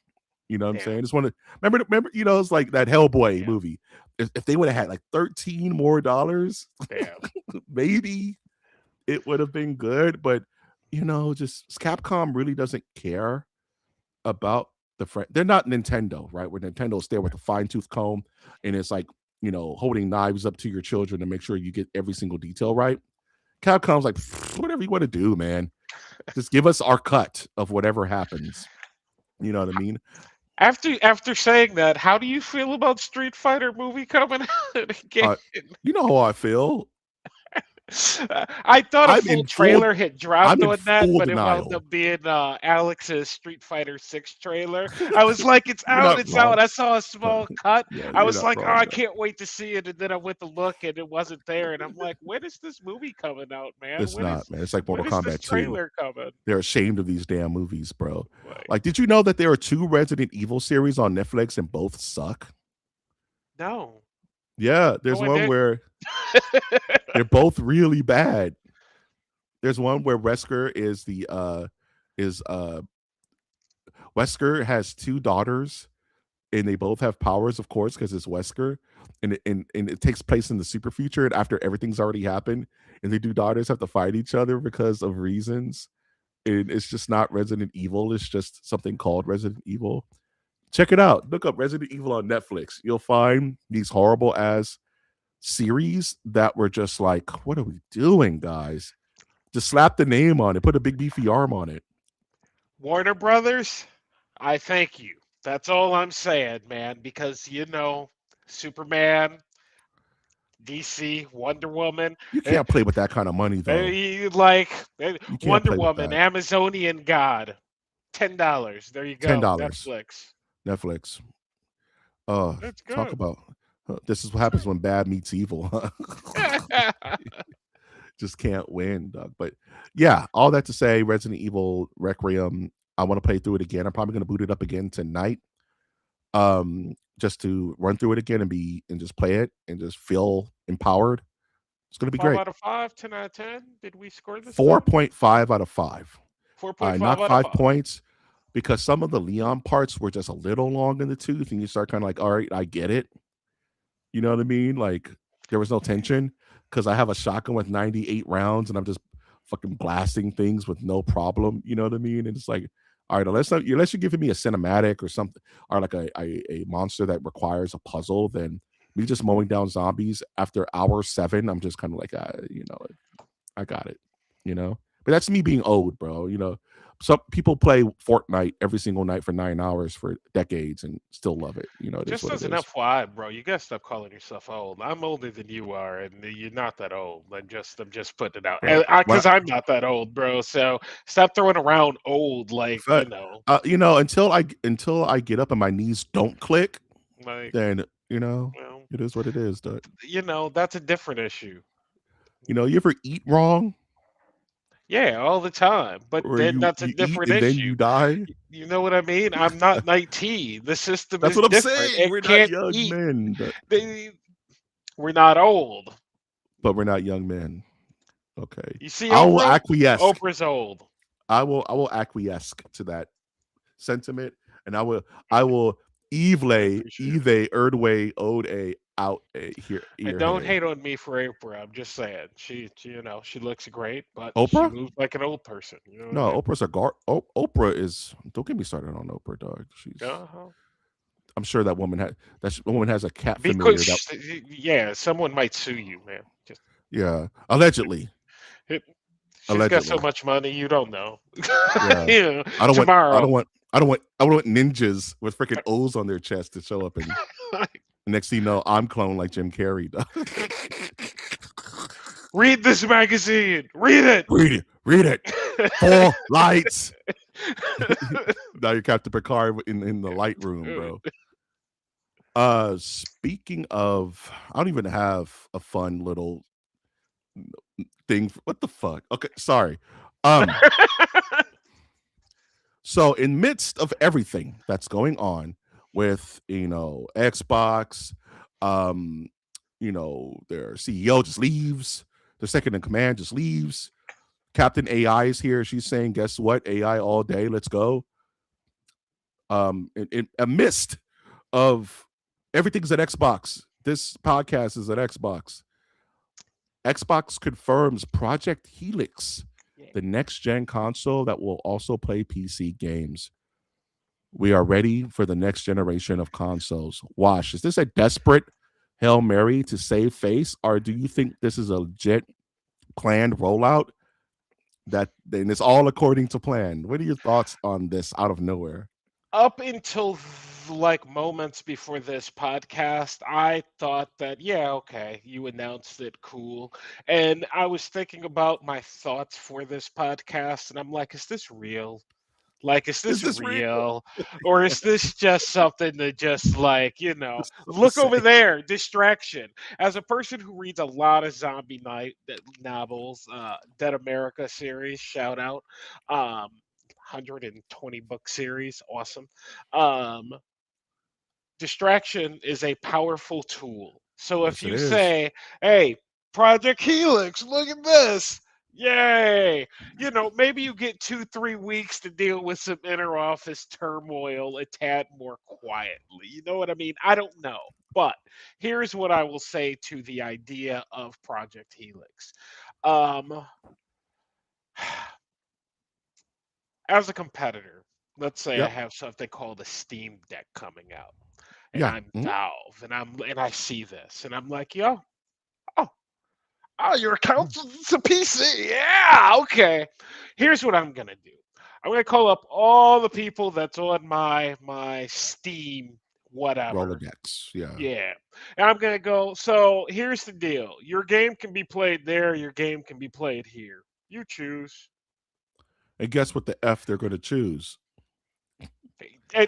You know what I'm Damn. saying? It's one of remember, you know, it's like that Hellboy Damn. movie. If they would have had like 13 more dollars, Damn. maybe it would have been good. But you know, just Capcom really doesn't care about the friend. They're not Nintendo, right? Where Nintendo's there with a fine tooth comb and it's like, you know, holding knives up to your children to make sure you get every single detail right. Capcom's like, whatever you want to do, man. Just give us our cut of whatever happens. You know what I mean? After saying that, how do you feel about Street Fighter movie coming out again? Uh, you know how I feel. I thought a I'm full in full. trailer had I'm dropped in on that, full but it wound denial. up being Alex's Street Fighter 6 trailer. I was like, it's You're out, not it's out. wrong. I saw a small cut. Yeah, I you're was not like, oh, wrong. I Though. can't wait to see it. And then I went to look and it wasn't there. And I'm like, when is this movie coming out, man? It's not, man. It's like When Mortal is this Kombat 2. trailer coming? They're ashamed of these damn movies, bro. Like, Like, did you know that there are 2 Resident Evil series on Netflix and both suck? no. Yeah, there's No, I one didn't. where they're both really bad. There's one where is Wesker has 2 daughters and they both have powers, of course, because it's Wesker, and it takes place in the super future and after everything's already happened, and the 2 daughters have to fight each other because of reasons. And it's just not Resident Evil. It's just something called Resident Evil. Check it out. Look up Resident Evil on Netflix. You'll find these horrible ass series that were just like, what are we doing, guys? Just slap the name on it. Put a big beefy arm on it. Warner Brothers, I thank you. That's all I'm saying, man, because Superman, DC, Wonder Woman, You eh, can't play with that kind of money, though. like You can't Wonder play with Woman, that. Amazonian God, $10. There you ten go, dollars. Netflix. Netflix. That's Talk good. about. This is what happens when bad meets evil. Just can't win, Doug. But yeah, all that to say, Resident Evil Requiem. I want to play through it again. I'm probably going to boot it up again tonight. Just to run through it again and just play it and just feel empowered. It's going to be Five great. out of five, 10 out of 10. Did we score this thing? 4.5 out of 5. I 4.5 knocked out of 5 5. points because some of the Leon parts were just a little long in the tooth, and you start kind of like, all right, I get it. You know what I mean? Like there was no tension because I have a shotgun with 98 rounds, and I'm just fucking blasting things with no problem. You know what I mean? And it's like, all right, unless you're giving me a cinematic or something, or like a monster that requires a puzzle, then me just mowing down zombies after hour 7, I'm just kind of like, I got it, you know. But that's me being old, bro. You know, some people play Fortnite every single night for 9 hours for decades and still love it. You know, it is Just what it as an is. FYI, bro, you gotta stop calling yourself old. I'm older than you are, and you're not that old. I'm just putting it out, Bro, because I'm not that old, bro. So stop throwing around old, but you know, until I get up and my knees don't click, like then you know well, it is what it is. Dude. that's a different issue. You ever eat wrong, Yeah, all the time. But where then you that's a you eat different and then issue. you die? You know what I mean? I'm not 19. The system That's is what I'm different. saying. It We're not can't young eat. men, They, we're not old. but we're not young men. Okay, You see I will Oprah? acquiesce. Oprah's old. I will acquiesce to that sentiment, and I will I Evele appreciate it. Eve Erdway Ode a out a here And ear don't hey. hate on me for Oprah. I'm just saying. She looks great, but she Oprah? moves like an old person. You know what I No, mean? Oprah's a Oprah is. Don't get me started on Oprah, dog. She's. Uh-huh. I'm sure that woman has a cat familiar that. Because yeah, someone might sue you, man. Just Yeah, allegedly, it, she's got so allegedly. much money, you don't know. Yeah, You know, I don't want. I tomorrow. don't want. I don't want ninjas with freaking O's on their chest to show up, and next thing you know, I'm cloned like Jim Carrey. Dog. Read this magazine. Read it. Read it. Read it. Four lights. Now you're Captain Picard in the light room, Dude. bro. Speaking of, I don't even have a fun little thing. What the fuck? Okay, sorry. Um, so in midst of everything that's going on with Xbox, um, their CEO just leaves, their second in command just leaves. Captain AI is here. She's saying, guess what? AI all day. Let's go. In amidst of everything's at Xbox. This podcast is at Xbox. Xbox confirms Project Helix, Yeah. the next gen console that will also play PC games. We are ready for the next generation of consoles. Wash, is this a desperate Hail Mary to save face, or do you think this is a legit planned rollout that then it's all according to plan? What are your thoughts on this out of nowhere? Up until like moments before this podcast, I thought that, yeah, okay, you announced it, cool. And I was thinking about my thoughts for this podcast, and I'm like, is this real? Like, is Is this this real? real? Or is this just something to just like, Just to look over say, there, distraction? As a person who reads a lot of zombie night novels, Dead America series, shout out. 120 book series, awesome. Um, distraction is a powerful tool. So if yes, it you is. say, hey, Project Helix, look at this. Yay. Maybe you get 2, 3 weeks to deal with some inner office turmoil a tad more quietly. You know what I mean? I don't know. But here's what I will say to the idea of Project Helix. Um, as a competitor, let's say I Yep. have something called a Steam Deck coming out and Yeah. I'm Valve and I see this and I'm like, yo, oh, your account's it's a PC. Yeah, okay. Here's what I'm gonna do. I'm gonna call up all the people that's on my Steam whatever. Rolodex. Yeah. Yeah. And I'm gonna go, so here's the deal. Your game can be played there, your game can be played here. You choose. And guess what the F they're going to choose? And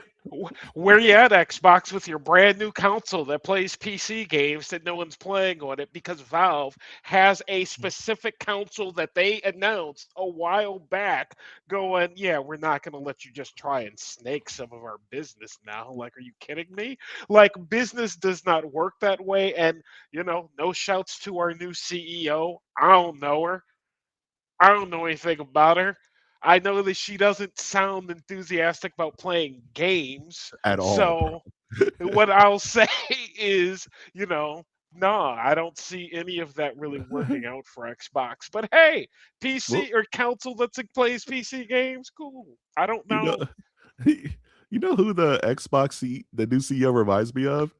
where you at, Xbox, with your brand new console that plays PC games that no one's playing on it because Valve has a specific console that they announced a while back, going, yeah, we're not going to let you just try and snake some of our business now. Like, are you kidding me? Like, business does not work that way. And, no shouts to our new CEO. I don't know her. I don't know anything about her. I know that she doesn't sound enthusiastic about playing games. At all, bro. So what I'll say is, no, I don't see any of that really working out for Xbox. But hey, Well, PC or console that plays PC games, cool. I don't you know, know. who the new CEO reminds me of?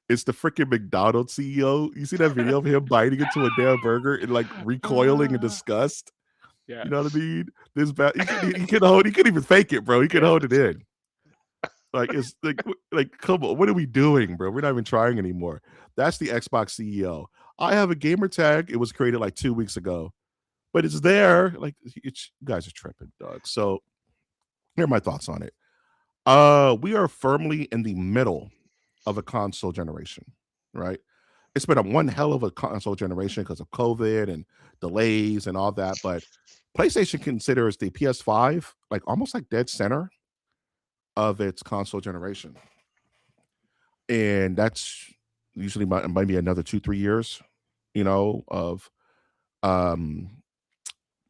It's the freaking McDonald's CEO. You see that video of him biting into a damn burger and like recoiling in disgust? You know what I Yes. mean? This bad. He couldn't even fake it, bro. He could hold it Yes. in. Like it's like come on, what are we doing, bro? We're not even trying anymore. That's the Xbox CEO. I have a gamer tag. It was created like 2 weeks ago, but it's there. Like you guys are tripping, dog. So here are my thoughts on it. We are firmly in the middle of a console generation, right? it's been a one hell of a console generation because of COVID and delays and all that. But PlayStation considers the PS5 like almost like dead center of its console generation, and that's usually maybe another 2 3 years, of um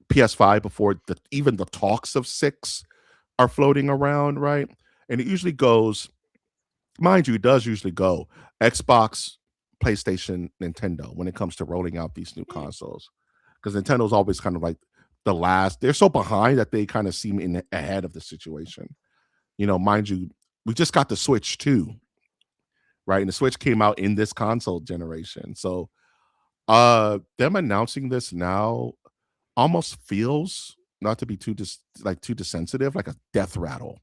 PS5 before even the talks of six are floating around, right? And it usually goes, mind you, it does usually go Xbox, PlayStation, Nintendo when it comes to rolling out these new Hmm. consoles. Because Nintendo's always kind of like the last, they're so behind that they kind of seem ahead of the situation. Mind you, we just got the Switch too, right? And the Switch came out in this console generation. So them announcing this now almost feels, not to be too desensitive, like a death rattle.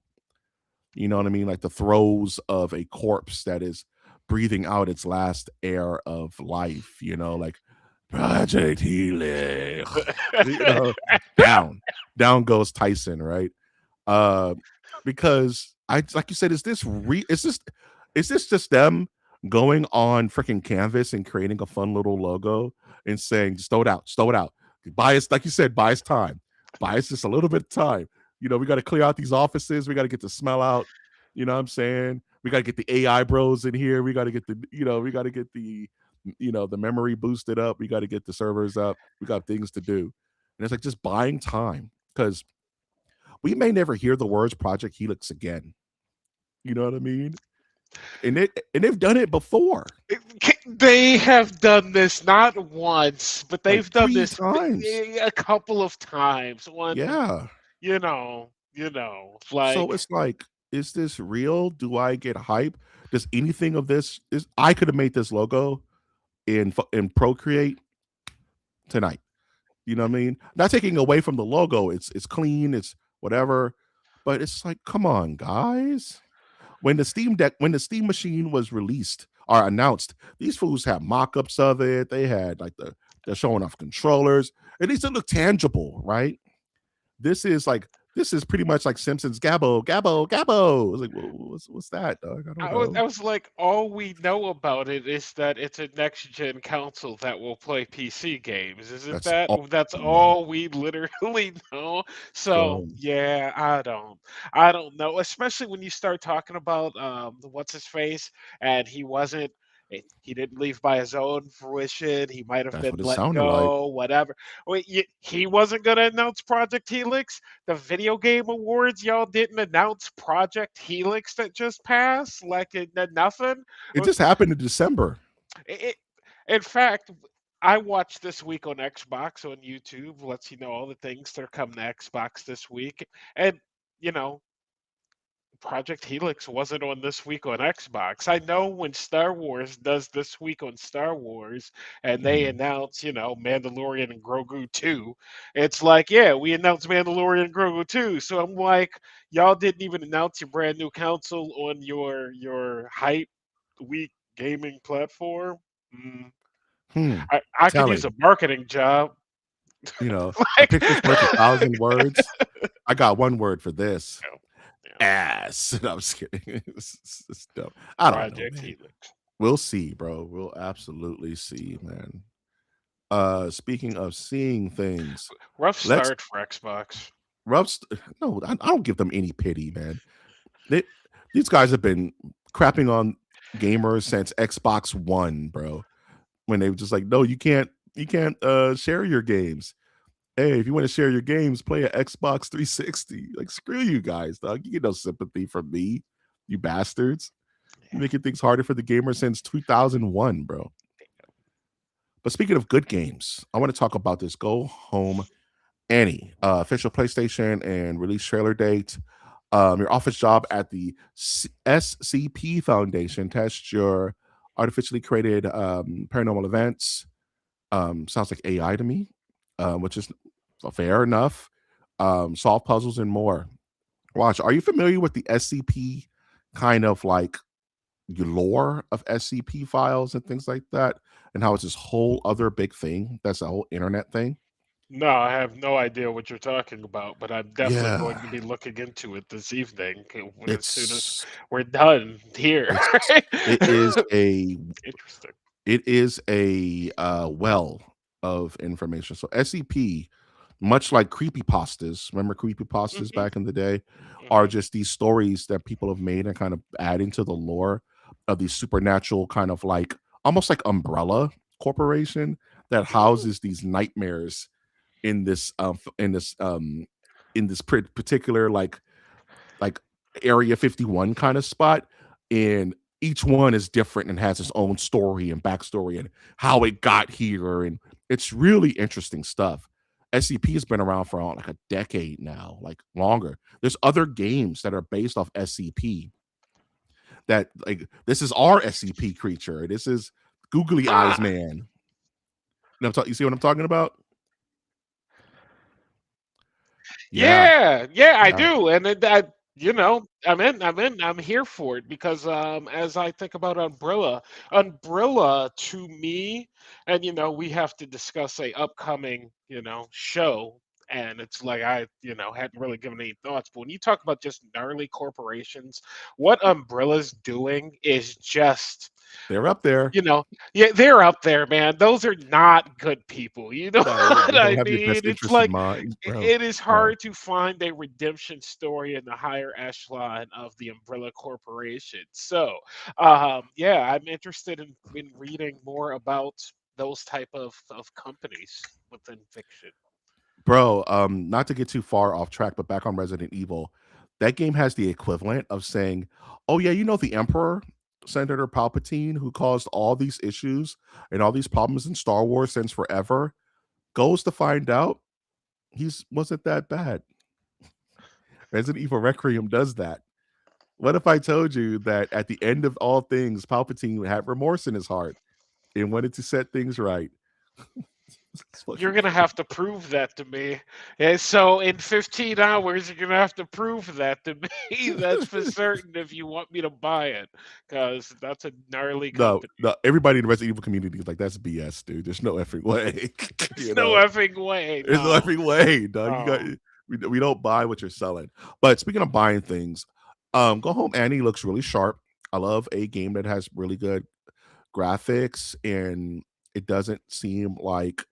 You know what I mean? Like the throes of a corpse that is breathing out its last air of life, like Project Healing. you know, down. Down goes Tyson, right? Uh because I like you said, is this just them going on freaking canvas and creating a fun little logo and saying, stow it out. Buy us, like you said, buy us time. Buy us just a little bit of time. We got to clear out these offices. We got to get the smell out. You know what I'm saying? We got to get the AI bros in here. We got to get we got to get the memory boosted up. We got to get the servers up. We got things to do. And it's like just buying time because we may never hear the words Project Helix again. You know what I mean? And they've done it before, They have done this not once, but like they've done three this times. a couple of times. When Yeah. So like it's like, is this real? Do I get hype? Does anything of this is I could have made this logo in Procreate tonight. You know what I mean? Not taking away from the logo. It's clean, it's whatever. But it's like, come on, guys. When the Steam machine was released or announced, these fools had mock-ups of it. They had like they're showing off controllers. At least it looked tangible, right? This is pretty much like Simpsons Gabbo, Gabbo, Gabbo. It's like, what's that, dog? I don't I know. was like, all we know about it is that it's a next gen console that will play PC games. Isn't That's that? all, That's man. all we literally know. So So yeah, I don't know. Especially when you start talking about what's his face, and he didn't leave by his own fruition. He might have that's been what it let sounded like. go, whatever. Wait, he wasn't going to announce Project Helix. The video game awards, y'all didn't announce Project Helix that just passed like it did nothing. It just happened in December. It, in fact, I watched this week on Xbox on YouTube. Lets you know all the things that are coming to Xbox this week, and you know Project Helix wasn't on this week on Xbox. I know when Star Wars does this week on Star Wars and they Mhm. announce, Mandalorian and Grogu 2, it's like, yeah, we announced Mandalorian and Grogu 2. So I'm like, y'all didn't even announce your brand new console on your hype week gaming platform. Mm, Hmm. I could use Telling. a marketing job. A Like, picture's worth 1,000 words. I got one word for this. you know, Ass. No, I'm just kidding. It's dumb. I don't know, Project man. Helix. We'll see, bro. We'll absolutely see, man. Speaking of seeing things, Rough let's start for Xbox. Ruffs. No, I don't give them any pity, man. They, these guys have been crapping on gamers since Xbox One, bro. When they were just like, no, you can't share your games. Hey, if you want to share your games, play an Xbox 360. Like, screw you guys, dog. You get no sympathy from me, you bastards. You making things harder for the gamers since 2001, bro. But speaking of good games, I want to talk about this Go Home Annie, official PlayStation and release trailer date. Your office job at the SCP Foundation tests your artificially created paranormal events. Sounds like AI to me, which is fair enough. Solve puzzles and more. Watch, are you familiar with the SCP kind of like lore of SCP files and things like that? And how it's this whole other big thing that's a whole internet thing? No, I have no idea what you're talking about, but I'm definitely Yeah, going to be looking into it this evening as soon as it's we're done here. it is a Interesting. It is a well of information. So SCP, much like creepypastas, remember creepypastas Hmm. back in the day, are Hmm. just these stories that people have made and kind of adding to the lore of these supernatural kind of like almost like umbrella corporation that Mm. houses these nightmares in this particular like Area 51 kind of spot. And each one is different and has its own story and backstory and how it got here. And it's really interesting stuff. SCP has been around for like a decade now, like longer. There's other games that are based off SCP that like this is our SCP creature. This is Googly Eyes Huh. Man. You see what I'm talking about? Yeah. Yeah, yeah, I Yeah. do, and I'm here for it because as I think about Umbrella to me, and we have to discuss a upcoming show, and it's like I hadn't really given any thoughts, but when you talk about just gnarly corporations, what Umbrella's doing is just They're up there. you know, yeah, they're up there, man. Those are not good people. You know No, what they don't I have your mean? best It's interest in like mind, bro. it is No. hard to find a redemption story in the higher echelon of the Umbrella Corporation. So, yeah, I'm interested in reading more about those type of companies within fiction. Bro, not to get too far off track, but back on Resident Evil, that game has the equivalent of saying, "Oh yeah, you know the Emperor, Senator Palpatine, who caused all these issues and all these problems in Star Wars since forever, goes to find out he's wasn't that bad." Resident Evil Requiem does that. What if I told you that at the end of all things, Palpatine had remorse in his heart and wanted to set things right? It's You're fucking gonna have to prove that to me. And so in 15 hours, you're gonna have to prove that to me. That's for certain if you want me to buy it, because that's a gnarly No, company. no, everybody in the Resident Evil community is like, "That's BS, dude. There's no effing way." There's You no know? effing way. There's no No. effing way, dog. You got Oh. we don't buy what you're selling. But speaking of buying things, Go Home Annie looks really sharp. I love a game that has really good graphics and it doesn't seem like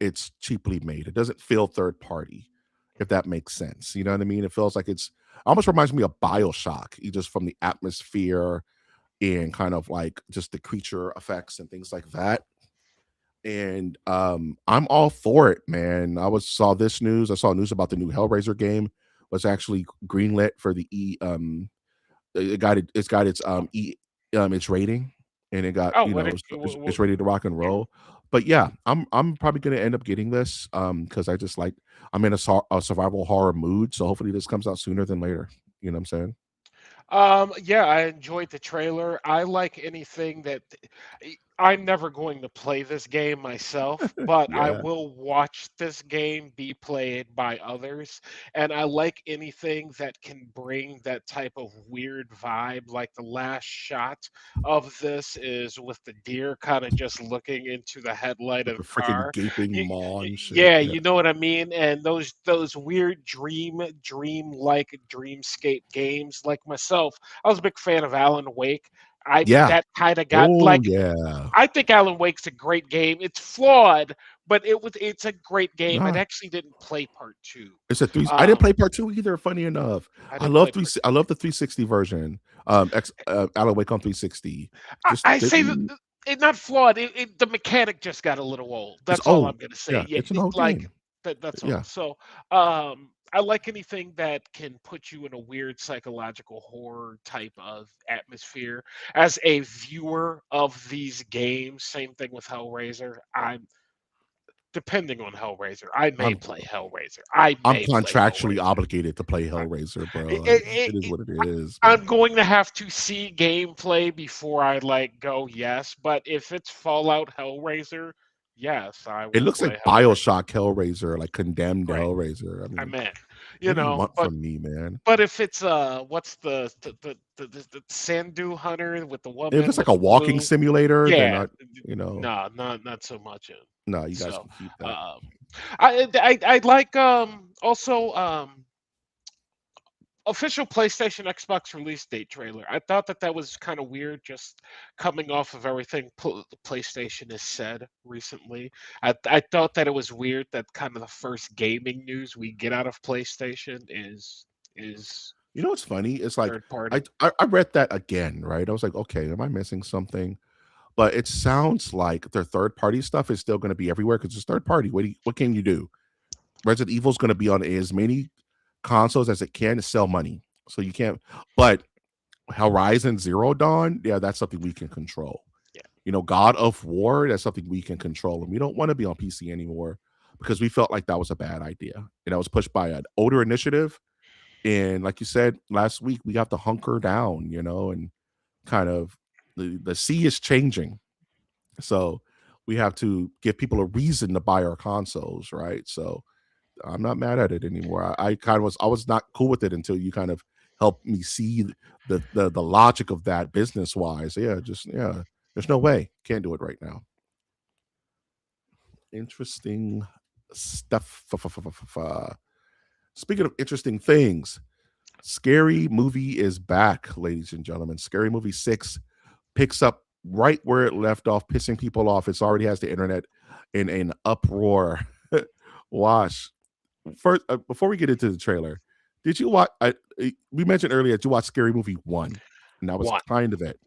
it's cheaply made. It doesn't feel third party, if that makes sense. You know what I mean? It feels like it's almost reminds me of BioShock, just from the atmosphere and kind of like just the creature effects and things like that. And I'm all for it, man. Saw this news. I saw news about the new Hellraiser game was actually greenlit for the it's got its its rating and it got Oh, what it it's ready to rock and roll. But yeah, I'm probably gonna end up getting this because I just like I'm in a survival horror mood. So hopefully this comes out sooner than later. You know what I'm saying? Yeah, I enjoyed the trailer. I like anything that I'm never going to play this game myself, but I Yeah. will watch this game be played by others. And I like anything that can bring that type of weird vibe. Like the last shot of this is with the deer kind of just looking into the headlight With of the the freaking car. gaping maw and shit. Yeah, Yeah. you know what I mean? And those weird dream-like dreamscape games like myself, I was a big fan of Alan Wake. I Yeah. that kind of got Oh like yeah. I think Alan Wake's a great game. It's flawed, but it's a great game. I Nah. actually didn't play part 2. It's a three. I didn't Um, play part two either. Funny enough, I didn't play part I love the 360 version. Alan Wake on 360. 2. I Just I say that didn't. it not flawed, the mechanic just got a little old. It's That's all old. I'm gonna say. Yeah, Yeah, it's an old like, game. that's all. Yeah, So, I like anything that can put you in a weird psychological horror type of atmosphere. As a viewer of these games, same thing with Hellraiser, I'm depending on Hellraiser, I may I'm play Hellraiser. I I'm may play contractually Hellraiser. obligated to play I Hellraiser, bro. it Like, it it is it what it is, I'm man. going to have to see gameplay before I, like, go, "Yes," but if it's Fallout Hellraiser, yes, I It will looks like play Hellraiser. BioShock Hellraiser, like Condemned Right, Hellraiser. I I'm mean, in, what do you but want from me, man? if it's, what's the Sandu hunter with the If woman it's like with a the walking blue. simulator, then Yeah, I, you know, no, not so much in. no, you guys So, can keep that. um, I like, also, official PlayStation Xbox release date trailer. I thought that that was kind of weird, just coming off of everything PlayStation has said recently. I thought that it was weird that kind of the first gaming news we get out of PlayStation is You know what's funny? It's like third party. I read that again, right? I was like, okay, am I missing something? But it sounds like their third party stuff is still going to be everywhere because it's third party. What can you do? Resident Evil is going to be on as many consoles as it can to sell money. So you can't. But Horizon Zero Dawn, yeah, that's something we can control. Yeah. God of War, that's something we can control, and we don't want to be on PC anymore because we felt like that was a bad idea. And that was pushed by an older initiative. And like you said last week, we have to hunker down, and kind of the sea is changing. So we have to give people a reason to buy our consoles, right? So I'm not mad at it anymore. I kind of was not cool with it until you kind of helped me see the logic of that business wise. Yeah, just yeah. There's no way. Can't do it right now. Interesting stuff. Speaking of interesting things, Scary Movie is back, ladies and gentlemen. Scary Movie 6 picks up right where it left off, pissing people off. It's already has the internet in an uproar. Wash. First, before we get into the trailer, did you watch? We mentioned earlier that you watched Scary Movie 1, and that was One. kind of it.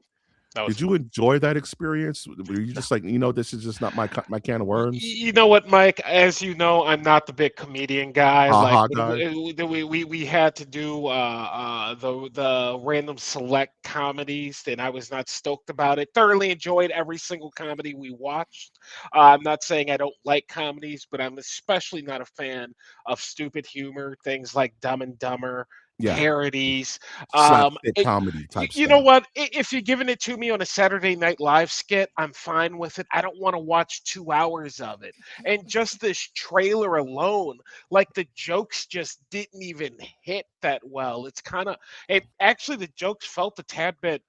That was Did you fun. enjoy that experience? Were you just like, this is just not my can of worms? You know what, Mike? As you know, I'm not the big comedian guy. Ha Like ha, when guy. we had to do the random select comedies, and I was not stoked about it. Thoroughly enjoyed every single comedy we watched. I'm not saying I don't like comedies, but I'm especially not a fan of stupid humor, things like Dumb and Dumber, Yeah, parodies. slapstick comedy type You know stuff. what? If you're giving it to me on a Saturday Night Live skit, I'm fine with it. I don't want to watch 2 hours of it. And just this trailer alone, like the jokes just didn't even hit that well. It actually, the jokes felt a tad bit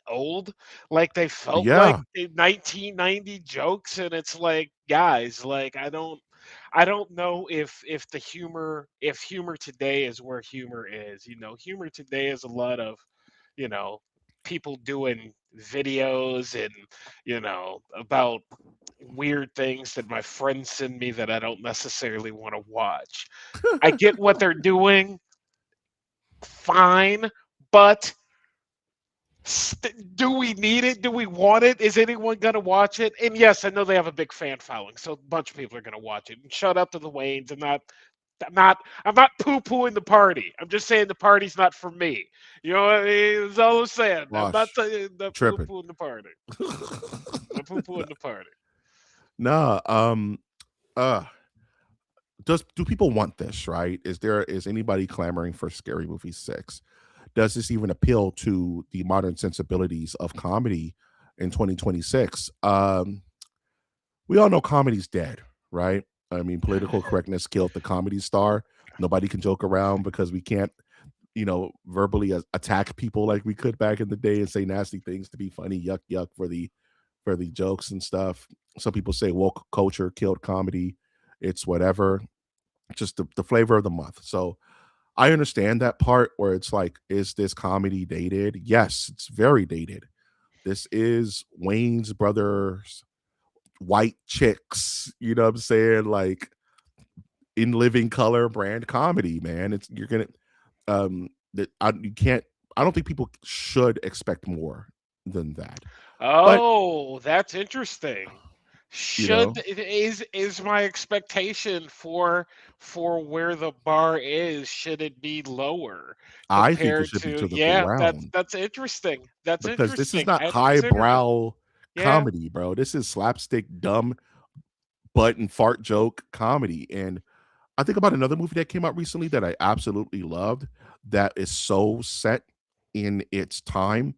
old, like they felt like Yeah, 1990 jokes. And it's like, guys, like I don't know if humor today is where humor is. Humor today is a lot of you know, people doing videos and, about weird things that my friends send me that I don't necessarily want to watch. I get what they're doing, fine, but do we need it? Do we want it? Is anyone going to watch it? And yes, I know they have a big fan following, so a bunch of people are going to watch it. And shout out to the Waynes. I'm not poo-pooing the party. I'm just saying the party's not for me. You know what I mean? That's all I'm saying. I'm not Wash. saying the Tripping. poo-pooing the party. The poo-pooing the party. Nah, uh do people want this, right? Is anybody clamoring for Scary Movie 6? Does this even appeal to the modern sensibilities of comedy in 2026? We all know comedy's dead, right? I mean, political correctness killed the comedy star. Nobody can joke around because we can't, verbally attack people like we could back in the day and say nasty things to be funny. Yuck, yuck for the jokes and stuff. Some people say woke culture killed comedy. It's whatever, just the flavor of the month. So I understand that part where it's like, is this comedy dated? Yes, it's very dated. This is Wayne's brothers, white chicks, you know what I'm saying? Like in living color brand comedy, man. It's you're gonna that you can't I don't think people should expect more than that. But Oh, that's interesting. you know, Is my expectation for where the bar is, should it be lower I think it compared should be to, to the yeah, that's ground that's interesting. That's because this is interesting. not I hadn't considered it. highbrow Yeah. comedy, bro. This is slapstick, dumb butt and fart joke comedy. And I think about another movie that came out recently that I absolutely loved that is so set in its time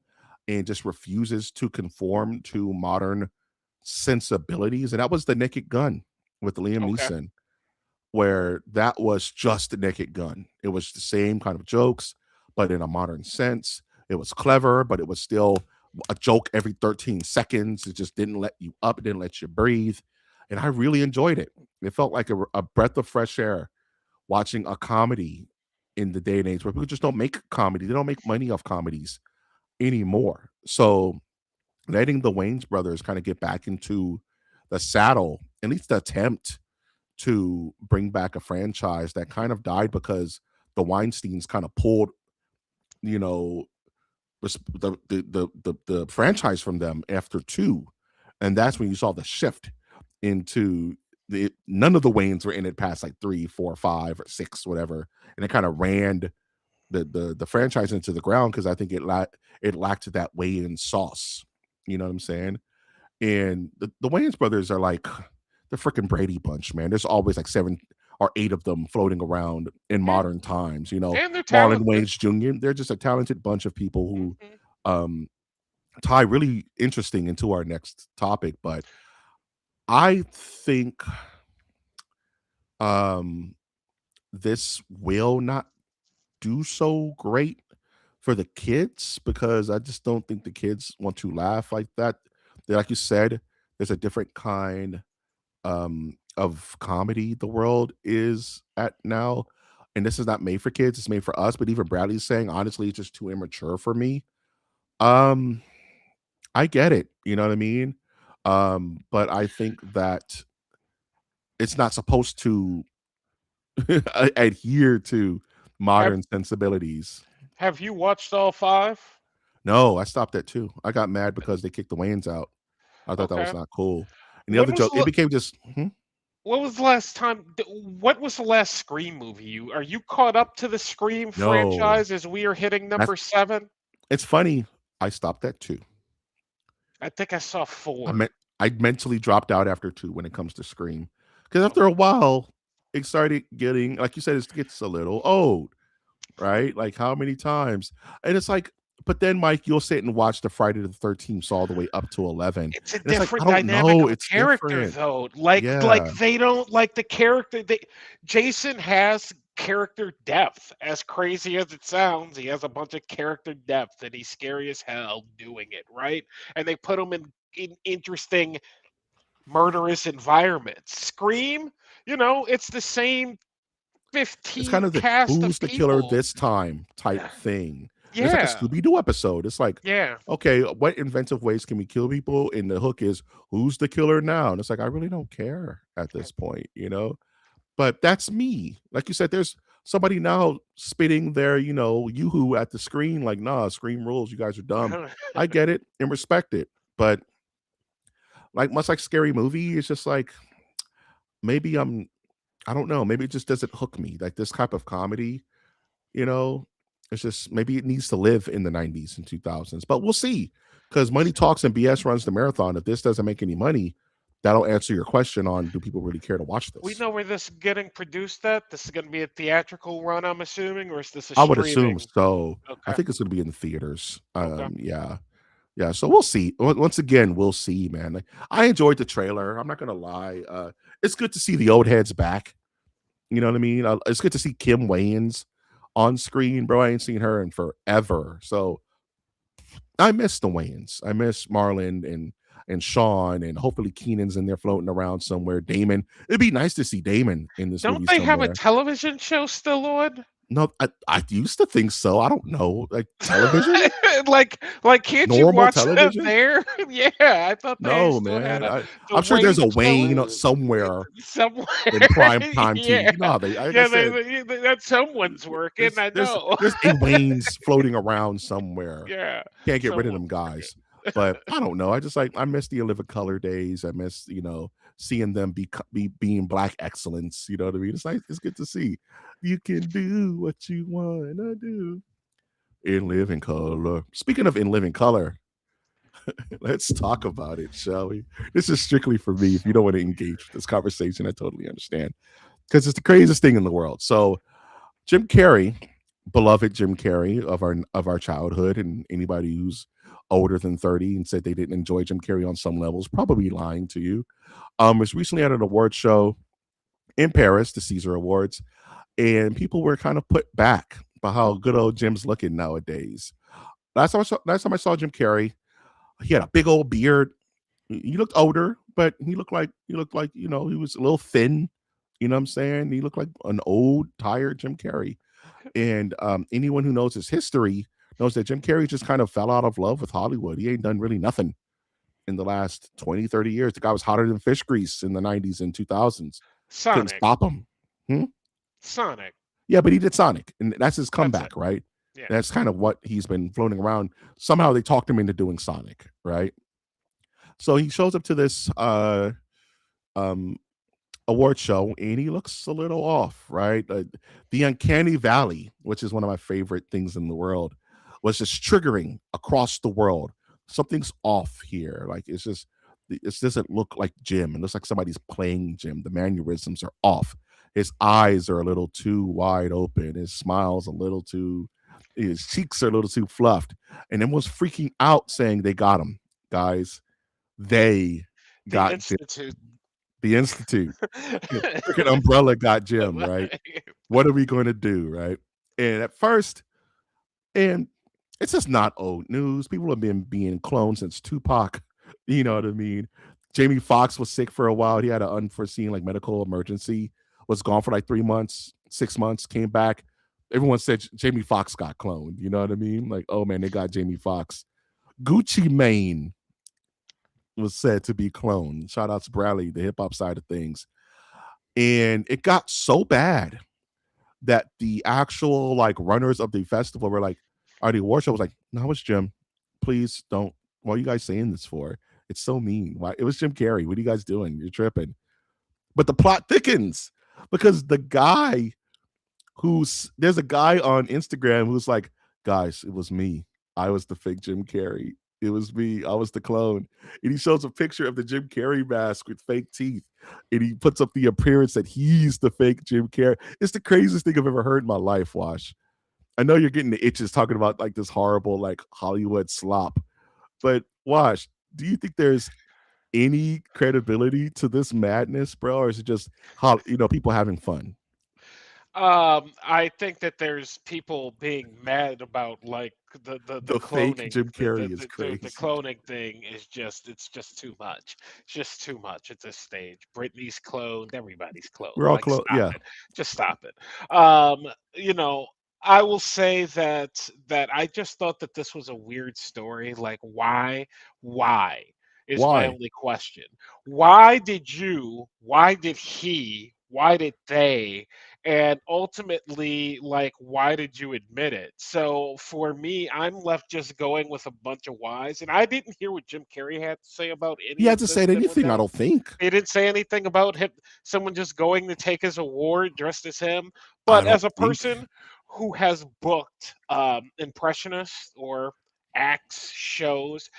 and just refuses to conform to modern sensibilities. And that was The Naked Gun with Liam Okay. Neeson, where that was just the Naked Gun. It was the same kind of jokes, but in a modern sense. It was clever, but it was still a joke every 13 seconds. It just didn't let you up, it didn't let you breathe. And I really enjoyed it. It felt like a breath of fresh air watching a comedy in the day and age where people just don't make comedy. They don't make money off comedies anymore. So letting the Wayne's brothers kind of get back into the saddle, at least the attempt to bring back a franchise that kind of died because the Weinsteins kind of pulled, you know, the franchise from them after two, and that's when you saw the shift into none of the Waynes were in it past like three, four, five, or six, whatever, and it kind of ran the franchise into the ground because I think it lacked that Wayne sauce. You know what I'm saying? And the Wayans brothers are like the freaking Brady Bunch, man. There's always like seven or eight of them floating around in Yeah, modern times. You know, and they're Marlon talented. Wayans Jr. They're just a talented bunch of people who Hmm. um, tie really interesting into our next topic. But I think um, this will not do so great for the kids because I just don't think the kids want to laugh like that. Like you said, there's a different kind of comedy the world is at now. And this is not made for kids, it's made for us. But even Bradley's saying, honestly, it's just too immature for me. Um, I get it, you know what I mean? But I think that it's not supposed to adhere to Have modern sensibilities. Have you watched all five? No, I stopped at two. I got mad because they kicked the Wayans out. I thought that was Okay. not cool. And the When other was joke, the it became just What was the last time? What was the last Scream movie? Are you caught up to the Scream no. franchise as we are hitting That's number seven? it's funny. I stopped at two. I think I saw I four. meant I mentally dropped out after two when it comes to Scream. Because after a Okay. while, it started getting, like you said, it gets a little old, right? Like how many times? And it's like, but then Mike, you'll sit and watch the Friday the 13th all the way up to 11. And It's a it's like, I different don't dynamic know. of a It's character, different. though. Like Yeah. they don't like the character. Jason has character depth. As crazy as it sounds, he has a bunch of character depth, and he's scary as hell doing it, right? And they put him in interesting murderous environments. Scream, it's the same It's kind 15 of the cast who's of the killer people. this time type thing. And it's like a Yeah, Scooby Doo episode. It's like, yeah. okay, what inventive ways can we kill people? And the hook is who's the killer now? And it's like, I really don't care at this point, you know? But that's me. Like you said, there's somebody now spitting their, yoo-hoo at the screen, like, nah, scream rules, you guys are dumb. I get it and respect it. But like much like scary movie, it's just like maybe I don't know, maybe it just doesn't hook me. Like this type of comedy, you know, it's just maybe it needs to live in the 90s and 2000s. But we'll see. Because money talks and BS runs the marathon. If this doesn't make any money, that'll answer your question on do people really care to watch We this? know where this is getting produced at. This is going to be a theatrical run, I'm assuming, or is this a I would assume streaming? so. I Okay, think it's gonna be in the theaters. okay. Yeah. Yeah, so we'll see. Once again, we'll see, man. Like, I enjoyed the trailer. I'm not gonna lie. It's good to see the old heads back. You know what I mean? It's good to see Kim Wayans on screen, bro. I ain't seen her in forever. So I miss the Wayans. I miss Marlon and Sean, and hopefully Keenan's in there floating around somewhere. Damon. It'd be nice to see Damon in this Don't movie they have a somewhere. television show still on? No, I used to think so. I don't know. Like television? like, can't you Normal watch them television? there? Yeah, I thought they No, still had man. the I'm sure there's a Wayne Wayne show somewhere somewhere. in prime time TV. Yeah, You know how they, like I yeah. said, That someone's working. there's I there's know. there's a Waynes floating around somewhere. Yeah, Can't get rid of them someone's working. guys. But I don't know. I just like I miss the Live Color days. I miss, seeing them being black excellence. You know what I mean? It's nice. It's good to see. You can do what you wanna do in living color. Speaking of in living color, let's talk about it, shall we? This is strictly for me. If you don't want to engage with this conversation, I totally understand because it's the craziest thing in the world. So, Jim Carrey, beloved Jim Carrey of our childhood, and anybody who's older than 30 and said they didn't enjoy Jim Carrey on some levels, probably lying to you. Was recently at an award show in Paris, the Caesar Awards, and people were kind of put back by how good old Jim's looking nowadays. Last time I saw Jim Carrey, he had a big old beard. He looked older, but he looked like he was a little thin. You know what I'm saying? He looked like an old, tired Jim Carrey. And anyone who knows his history knows that Jim Carrey just kind of fell out of love with Hollywood. He ain't done really nothing in the last 20, 30 years. The guy was hotter than fish grease in the 90s and 2000s. Couldn't Sonic. stop him. Hmm? Sonic. Yeah, but he did Sonic, and that's his That's it. comeback, right? Yeah. That's kind of what he's been floating around. Somehow they talked him into doing Sonic, right? So he shows up to this um, award show, and he looks a little off, right? The uncanny valley, which is one of my favorite things in the world, was just triggering across the world. Something's off here. Like it doesn't look like Jim. It looks like somebody's playing Jim. The mannerisms are off. His eyes are a little too wide open. His smile's a little too. His cheeks are a little too fluffed. And then was freaking out, saying they got him, guys. They The got Jim. Institute. The Institute. Freaking umbrella got Jim, right? What are we going to do, right? And at first, and it's just not old news. People have been being cloned since Tupac. You know what I mean? Jamie Foxx was sick for a while. He had an unforeseen like medical emergency. Was gone for like 3 months, 6 months. Came back. Everyone said Jamie Foxx got cloned. You know what I mean? Like, oh man, they got Jamie Foxx. Gucci Mane was said to be cloned. Shout out to Bradley, the hip hop side of things. And it got so bad that the actual like runners of the festival were like, or the award show was like, no, it's Jim. Please don't. What are you guys saying this for? It's so mean. Why? It was Jim Carrey. What are you guys doing? You're tripping. But the plot thickens because there's a guy on Instagram who's like, guys, it was me. I was the fake Jim Carrey. It was me. I was the clone. And he shows a picture of the Jim Carrey mask with fake teeth. And he puts up the appearance that he's the fake Jim Carrey. It's the craziest thing I've ever heard in my life, Wash. I know you're getting the itches talking about like this horrible like Hollywood slop. But Wash, do you think there's any credibility to this madness, bro? Or is it just people having fun? I think that there's people being mad about like the The fake cloning. Jim Carrey is The crazy. cloning thing is just too much. It's just too much at this stage. Britney's cloned, everybody's cloned. We're all Like close. stop Yeah. it. Just stop it. You know, I will say that I just thought that this was a weird story. Like why is my Why? only question. Why did they, and ultimately like why did you admit it? So for me, I'm left just going with a bunch of whys, and I didn't hear what Jim Carrey had to say about He any of hasn't this said that went anything, I down. don't think. He didn't say anything about him, someone just going to take his award dressed as him. I But don't as a think. person who has booked impressionists or acts, shows,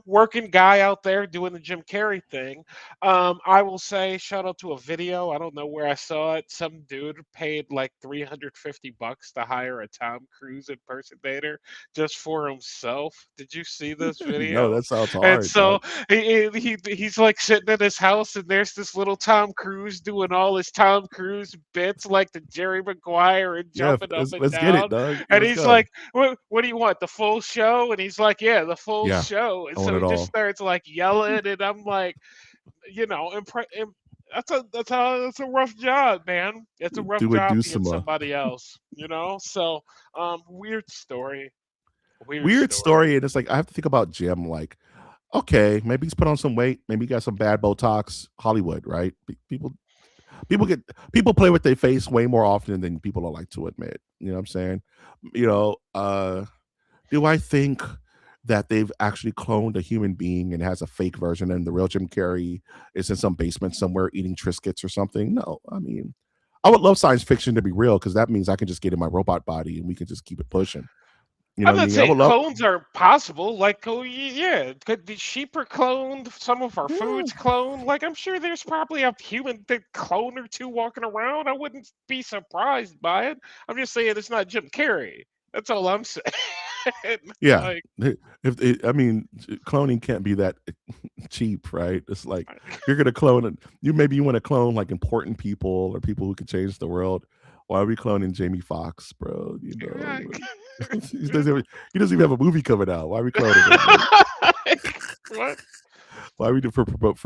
working guy out there doing the Jim Carrey thing, I will say shout out to a video. I don't know where I saw it. Some dude paid like $350 to hire a Tom Cruise impersonator just for himself. Did you see this No, video? that sounds And hard, so dog. he's like sitting in his house, and there's this little Tom Cruise doing all his Tom Cruise bits, like the Jerry Maguire and Yeah, jumping up and let's get it, down. dog. And Let's he's go. like, what do you want? The full show? And he's like, yeah, the full Yeah, show. And I want so it he just all. starts like yelling, and I'm like, that's a rough job, man. It's a rough Do it, job do being some somebody else. So weird story. Weird weird story. story. And it's like I have to think about Jim. Like, okay, maybe he's put on some weight. Maybe he got some bad Botox. Hollywood, right? People get people play with their face way more often than people don't like to admit. You know what I'm saying? You know, do I think that they've actually cloned a human being and has a fake version and the real Jim Carrey is in some basement somewhere eating Triscuits or something? No. I mean, I would love science fiction to be real because that means I can just get in my robot body and we can just keep it pushing. You know I'm what I not mean? I saying would love. clones are possible. Like, oh yeah, could the sheep are cloned? Some of our Yeah, foods cloned. Like, I'm sure there's probably a human clone or two walking around. I wouldn't be surprised by it. I'm just saying it's not Jim Carrey. That's all I'm saying. yeah. Like, I mean, cloning can't be that cheap, right? It's like you're gonna clone it. Maybe you want to clone like important people or people who can change the world. Why are we cloning Jamie Foxx, bro? You know, he doesn't even have a movie coming out. Why are we cloning him? Like, what? why are we do for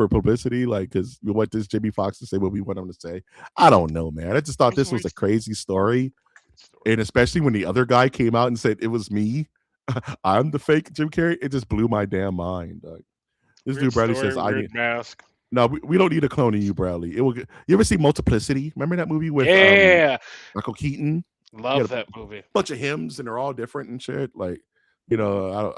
publicity? Like, because we want this Jamie Foxx to say what we want him to say. I don't know, man. I just thought It's this was weird. a crazy story, story. And especially when the other guy came out and said it was me, I'm the fake Jim Carrey. It just blew my damn mind. This Weird dude Bradley story, says, "I weird need mask. no. We don't need a clone of you, Bradley. It will. You ever see Multiplicity? Remember that movie with Yeah, Michael Keaton? He had love a that movie. bunch of hymns and they're all different and shit. Like, you Mhm. know,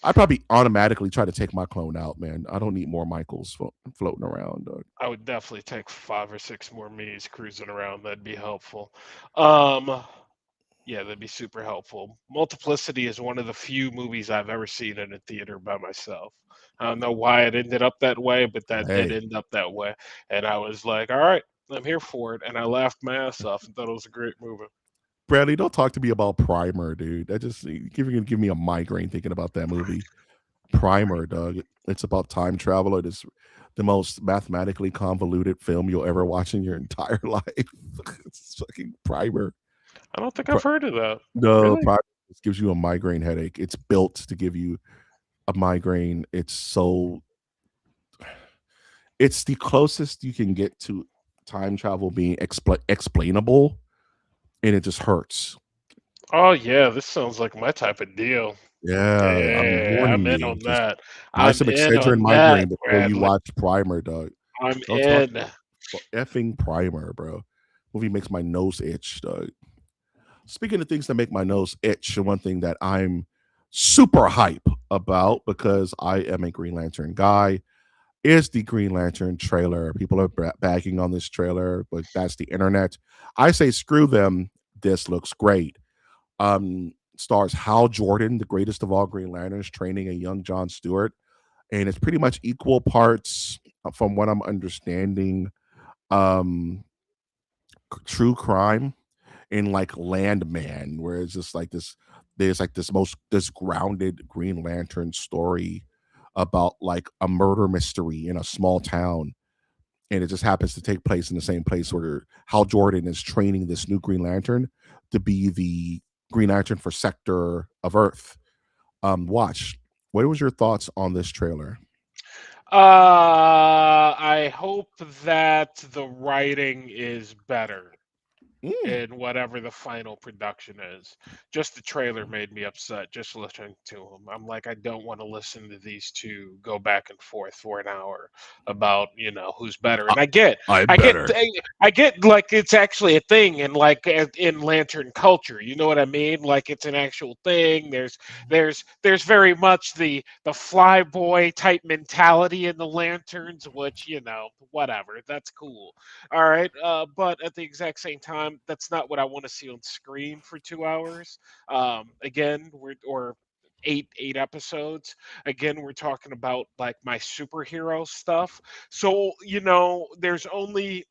I probably automatically try to take my clone out, man. I don't need more Michaels floating around, dog. I would definitely take 5 or 6 more me's cruising around. That'd be helpful. Um, yeah, that'd be super helpful. Multiplicity is one of the few movies I've ever seen in a theater by myself. I don't know why it ended up that way, but that did Hey, end up that way. And I was like, all right, I'm here for it. And I laughed my ass off and thought it was a great movie. Bradley, don't talk to me about Primer, dude. That just give me a migraine thinking about that movie. Primer, dog. It's about time travel. It is the most mathematically convoluted film you'll ever watch in your entire life. It's fucking Primer. I don't think Pri- I've heard of that. no, Really? Primer just gives you a migraine headache. It's built to give you a migraine. It's the closest you can get to time travel being explainable, and it just hurts. Oh, yeah, this sounds like my type of deal. Yeah, I'm Yeah, warning I'm in you. on Just that. buy I'm some in Excedrin on that, migraine before you Bradley. watch Primer, dog. I'm Don't talk in. about effing Primer, bro. Movie makes my nose itch, dog. Speaking of things that make my nose itch, one thing that I'm super hype about because I am a Green Lantern guy is the Green Lantern trailer. People are bagging on this trailer, but that's the internet. I say screw them. This looks great. Stars Hal Jordan, the greatest of all Green Lanterns, training a young John Stewart, and it's pretty much equal parts, from what I'm understanding, um, true crime and like Landman, where it's just like this. There's like this grounded Green Lantern story about like a murder mystery in a small town, and it just happens to take place in the same place where Hal Jordan is training this new Green Lantern to be the Green Lantern for Sector of Earth. Watch. What was your thoughts on this trailer? I hope that the writing is better Mm, in whatever the final production is. Just the trailer made me upset just listening to him. I'm like, I don't want to listen to these two go back and forth for an hour about, who's better. I, And I get, I'm I get, better. I get like it's actually a thing in like in Lantern culture. You know what I mean? Like it's an actual thing. There's very much the flyboy type mentality in the Lanterns, which whatever. That's cool. All right, but at the exact same time, that's not what I want to see on screen for 2 hours. Again, or eight episodes. Again, we're talking about like my superhero stuff. So there's only.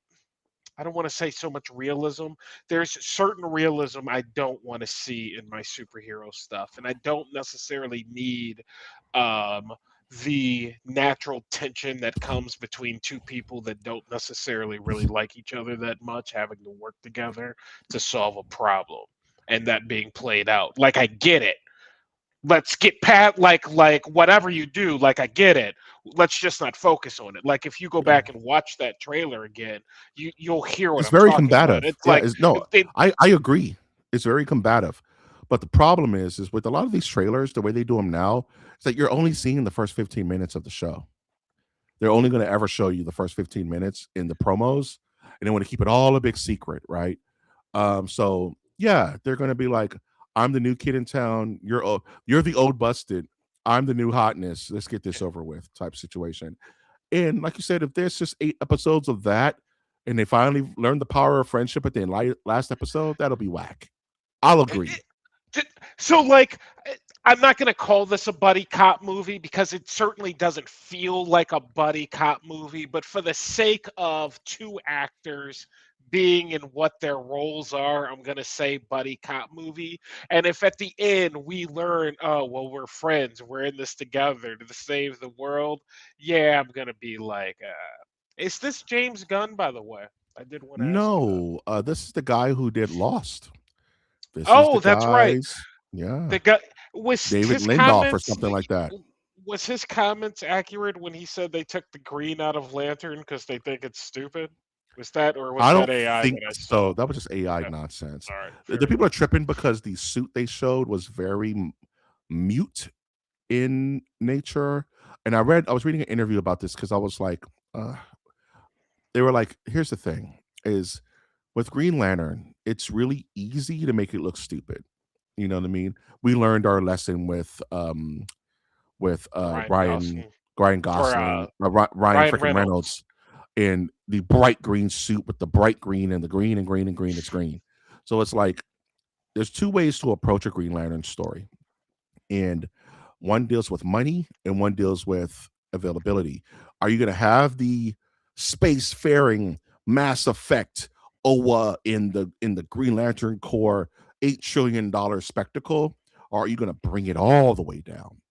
I don't want to say so much realism. There's certain realism I don't want to see in my superhero stuff, and I don't necessarily need um, the natural tension that comes between two people that don't necessarily really like each other that much having to work together to solve a problem and that being played out. Like I get it. Let's get past like whatever you do, like I get it. Let's just not focus on it. Like if you go back and watch that trailer again, you'll hear what It's I'm very talking about. combative. It's Yeah, like is no, it, I agree. It's very combative. But the problem is with a lot of these trailers, the way they do them now, is that you're only seeing the first 15 minutes of the show. They're only going to ever show you the first 15 minutes in the promos, and they want to keep it all a big secret, right? So yeah, they're going to be like, "I'm the new kid in town. You're the old busted. I'm the new hotness. Let's get this over with," type situation. And like you said, if there's just 8 episodes of that, and they finally learn the power of friendship at the last episode, that'll be whack. I'll agree. so like I'm not going to call this a buddy cop movie because it certainly doesn't feel like a buddy cop movie, but for the sake of two actors being in what their roles are, I'm going to say buddy cop movie. And if at the end we learn, oh, well, we're friends, we're in this together to save the world, yeah, I'm going to be like, is this James Gunn, by the way? I did want to ask you that. No, this is the guy who did Lost. This is the Oh, that's right. guys. Yeah, The guy was David his Lindoff or comments something like that. was his comments accurate when he said they took the green out of Lantern because they think it's stupid? Was that or was I that don't AI think that I so. saw? That was just AI Okay. nonsense. All right. The Fair people are enough. tripping because the suit they showed was very mute in nature. And I was reading an interview about this because I was like, uh, they were like, here's the thing is with Green Lantern, it's really easy to make it look stupid. You know what I mean? We learned our lesson with Ryan Gosling Ryan or Gosling, Ryan Ryan freaking Reynolds. Reynolds in the bright green suit with the bright green and the green and green and green. It's green. So it's like there's two ways to approach a Green Lantern story, and one deals with money and one deals with availability. Are you going to have the space faring mass effect OWA in the Green Lantern Corps $8 trillion spectacle, or are you going to bring it all the way down?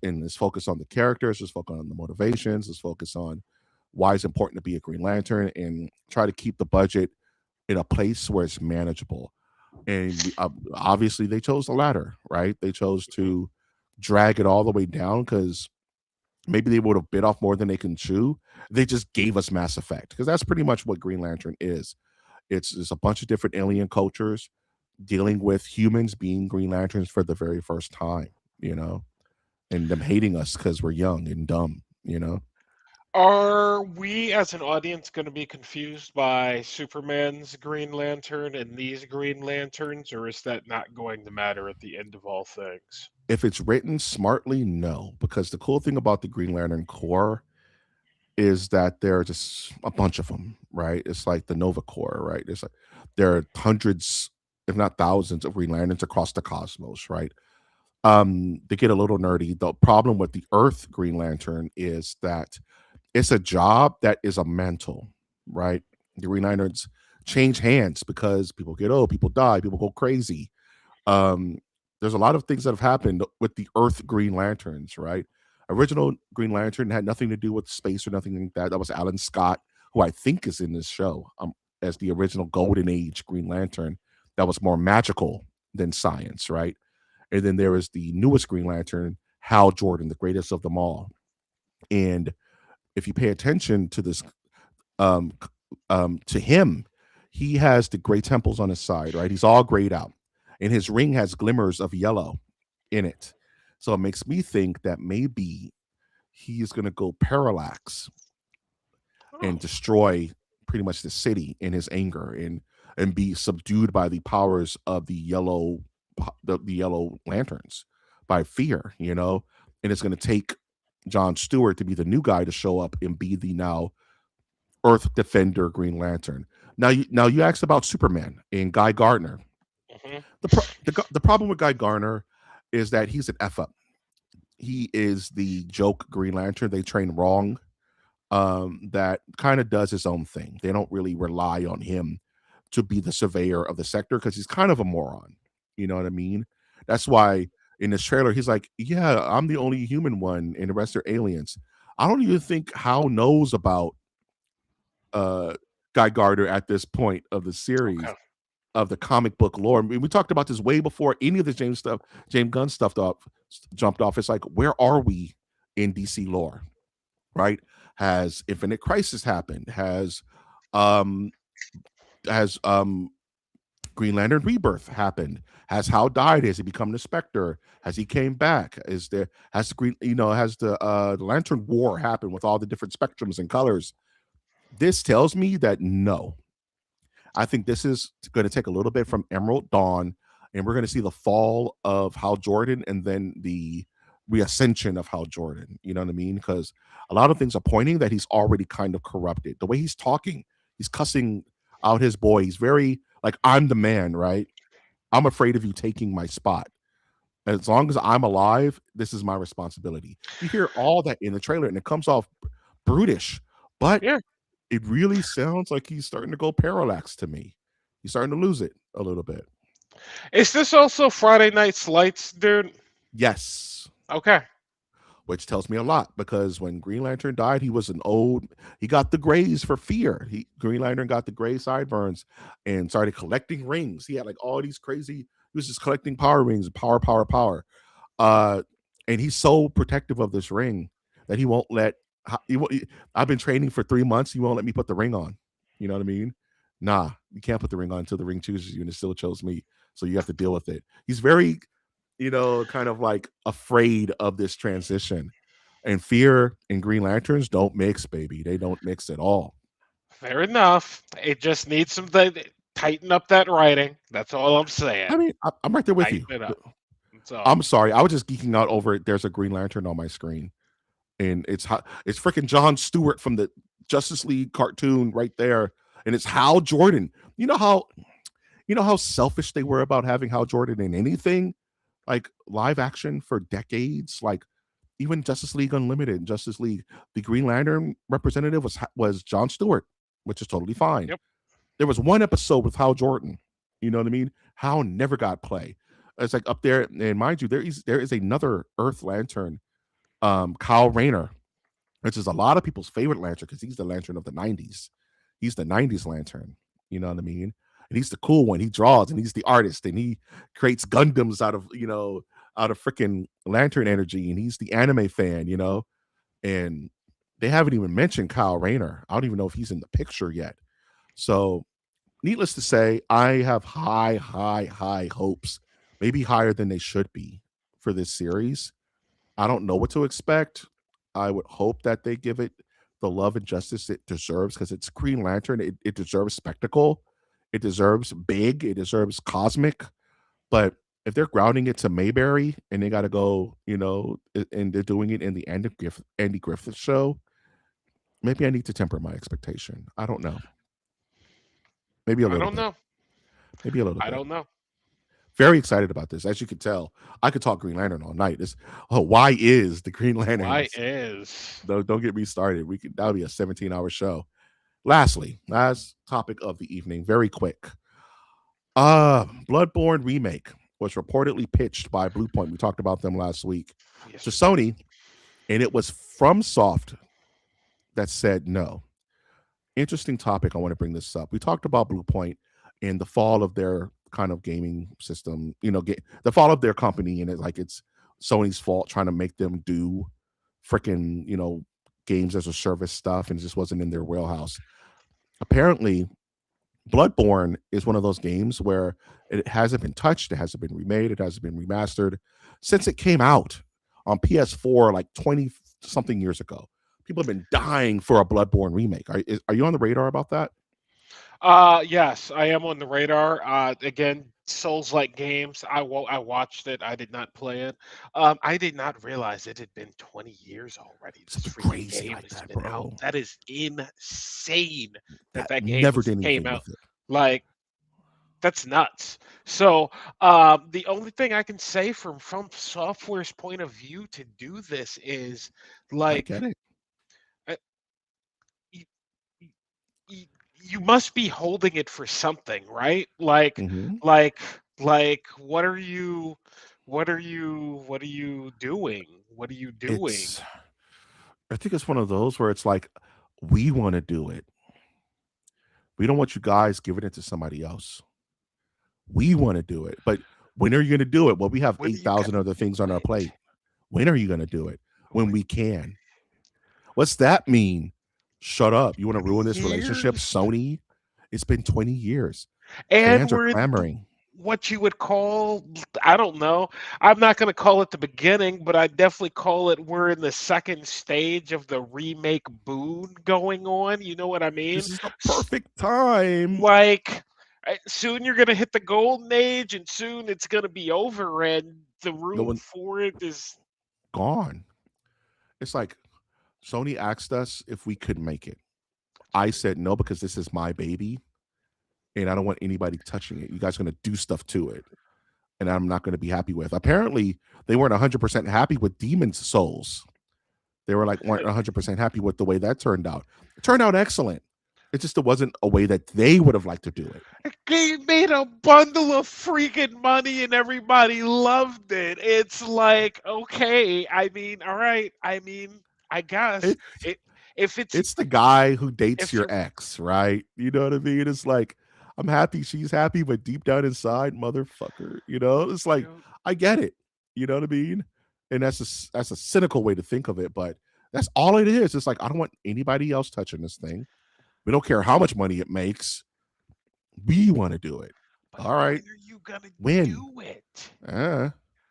And let's focus on the characters, let's focus on the motivations, let's focus on why it's important to be a Green Lantern, and try to keep the budget in a place where it's manageable. And obviously, they chose the latter, right? They chose Mhm. to drag it all the way down because maybe they would have bit off more than they can chew. They just gave us Mass Effect because that's pretty much what Green Lantern is. It's a bunch of different alien cultures dealing with humans being Green Lanterns for the very first time, you know, and them hating us because we're young and dumb, you know. Are we as an audience going to be confused by Superman's Green Lantern and these Green Lanterns, or is that not going to matter at the end of all things? If it's written smartly, no, because the cool thing about the Green Lantern Corps is that there are just a bunch of them, right? It's like the Nova Corps, right? There are hundreds, if not thousands, of Green Lanterns across the cosmos, right? To get a little nerdy, the problem with the Earth Green Lantern is that it's a job that is a mantle, right? The Green Lanterns change hands because people get old, people die, people go crazy. um, there's a lot of things that have happened with the Earth Green Lanterns, right? Original Green Lantern had nothing to do with space or nothing like that. That was Alan Scott, who I think is in this show, as the original Golden Age Green Lantern. That was more magical than science, right? And then there is the newest Green Lantern, Hal Jordan, the greatest of them all. And if you pay attention to this, um, to him, he has the gray temples on his side, right? He's all grayed out, and his ring has glimmers of yellow in it. So it makes me think that maybe he is going to go parallax Oh, and destroy pretty much the city in his anger, and be subdued by the powers of the yellow lanterns by fear, you know. And it's going to take John Stewart to be the new guy to show up and be the now Earth Defender Green Lantern. Now you asked about Superman and Guy Gardner. hmm. The problem with Guy Gardner is that he's an F up. He is the joke Green Lantern. They train wrong. That kind of does his own thing. They don't really rely on him to be the surveyor of the sector because he's kind of a moron. You know what I mean? That's why in this trailer he's like, "Yeah, I'm the only human one, and the rest are aliens." I don't even think Hal knows about uh Guy Gardner at this point of the series Okay. of the comic book lore. I mean, we talked about this way before any of the James Gunn stuff jumped off. It's like, where are we in DC lore? Right? Has Infinite Crisis happened? Um has Green Lantern Rebirth happened? Has Hal died? Has he become the Spectre? Has he came back? Is there has the green has the Lantern War happened with all the different spectrums and colors? This tells me that no, I think this is going to take a little bit from Emerald Dawn, and we're going to see the fall of Hal Jordan and then the reascension of Hal Jordan. You know what I mean? Because a lot of things are pointing that he's already kind of corrupted. The way he's talking, he's cussing out his boy. He's very like, I'm the man, right? I'm afraid of you taking my spot. As long as I'm alive, this is my responsibility. You hear all that in the trailer, and it comes off brutish, but Yeah. it really sounds like he's starting to go parallax to me. He's starting to lose it a little bit. Is this also Friday Night's Lights, dude? Yes, Okay. which tells me a lot because when Green Lantern died, he got the grays for fear. Green Lantern got the gray sideburns and started collecting rings. He had like all these crazy, he was just collecting power rings, power, power, power. Uh, and he's so protective of this ring that he won't let, he won't, I've been training for 3 months. He won't let me put the ring on. You know what I mean? Nah, you can't put the ring on until the ring chooses you, and it still chose me. So you have to deal with it. He's very, kind of like afraid of this transition. And Fear and Green Lanterns don't mix, baby. They don't mix at all. Fair enough. It just needs some tighten up that writing. That's all I'm saying. I mean, I'm right there with Tighten you. it up. That's all. I'm sorry. I was just geeking out over it. There's a Green Lantern on my screen, and it's freaking John Stewart from the Justice League cartoon right there, and it's Hal Jordan. You know how selfish they were about having Hal Jordan in anything like live action for decades. Like even Justice League Unlimited, Justice League, the Green Lantern representative was John Stewart, which is totally fine. Yep. There was one episode with Hal Jordan. You know what I mean? Hal never got play. It's like up there, and mind you, there is another Earth Lantern, Kyle Rayner, which is a lot of people's favorite lantern because he's the lantern of the '90s. He's the '90s lantern. You know what I mean? And he's the cool one. He draws and he's the artist and he creates Gundams out of freaking lantern energy. And he's the anime fan. And they haven't even mentioned Kyle Rayner. I don't even know if he's in the picture yet. So, needless to say, I have high, high, high hopes, maybe higher than they should be for this series. I don't know what to expect. I would hope that they give it the love and justice it deserves because it's Green Lantern. It deserves spectacle. It deserves big. It deserves cosmic. But if they're grounding it to Mayberry and they got to go, and they're doing it in the Andy Griffith show, maybe I need to temper my expectation. I don't know. Maybe a I little don't bit. know. Maybe a little I bit. don't know. Very excited about this. As you can tell, I could talk Green Lantern all night. Why is the Green Why Lanterns? is Don't get me started. That would be a 17-hour show. Lastly, last topic of the evening, very quick. Bloodborne remake was reportedly pitched by Bluepoint. We talked about them last week yes to we did. Sony, and it was from Soft that said no. Interesting topic. I want to bring this up. We talked about Bluepoint and the fall of their kind of gaming system. The fall of their company, and it's Sony's fault trying to make them do freaking games as a service stuff, and it just wasn't in their wheelhouse. Apparently, Bloodborne is one of those games where it hasn't been touched, it hasn't been remade, it hasn't been remastered since it came out on PS4 like 20 something years ago. People have been dying for a Bloodborne remake. Are you on the radar about that? Yes, I am on the radar. Again, Souls-like games. I watched it. I did not play it. I did not realize it had been 20 years already. This Something freaking crazy game like has that, been out. bro. That is insane that That that game never did came anything out. with it. Like that's nuts. So, the only thing I can say from software's point of view to do this is I like get it. uh, you, you, you must be holding it for something, right? Hmm. Like, like, what are you doing? What are you doing? It's I think it's one of those where it's like we want to do it. We don't want you guys giving it to somebody else. We want to do it. But when are you going to do it? Well, we have When are you 8,000 gonna other things do on our it? plate. When are you going to do it? When What, we can. What's that mean? Shut up. You want to 20 ruin this relationship, years? Sony? It's been 20 years. And Fans are we're in clamoring. what you would call, I don't know. I'm not going to call it the beginning, but I definitely call it we're in the second stage of the remake boom going on. You know what I mean? This is the S- perfect time. Like soon you're going to hit the golden age and soon it's going to be over and the No room one for it is gone. It's like Sony asked us if we could make it. I said no because this is my baby and I don't want anybody touching it. You guys are going to do stuff to it and I'm not going to be happy with. Apparently, they weren't 100% happy with Demon's Souls. They weren't 100% happy with the way that turned out. It turned out excellent. It just it wasn't a way that they would have liked to do it. he made a bundle of freaking money and everybody loved it. It's like, okay, I mean, all right. I mean, I guess It's it if it's it's the guy who dates if your you're ex, right? You know what I mean? It's like I'm happy she's happy, but deep down inside, motherfucker, it's like you I get it. You know what I mean? And that's a cynical way to think of it, but that's all it is. It's like I don't want anybody else touching this thing. We don't care how much money it makes. We want to do it. But All when right. are you gonna When? do it? Uh,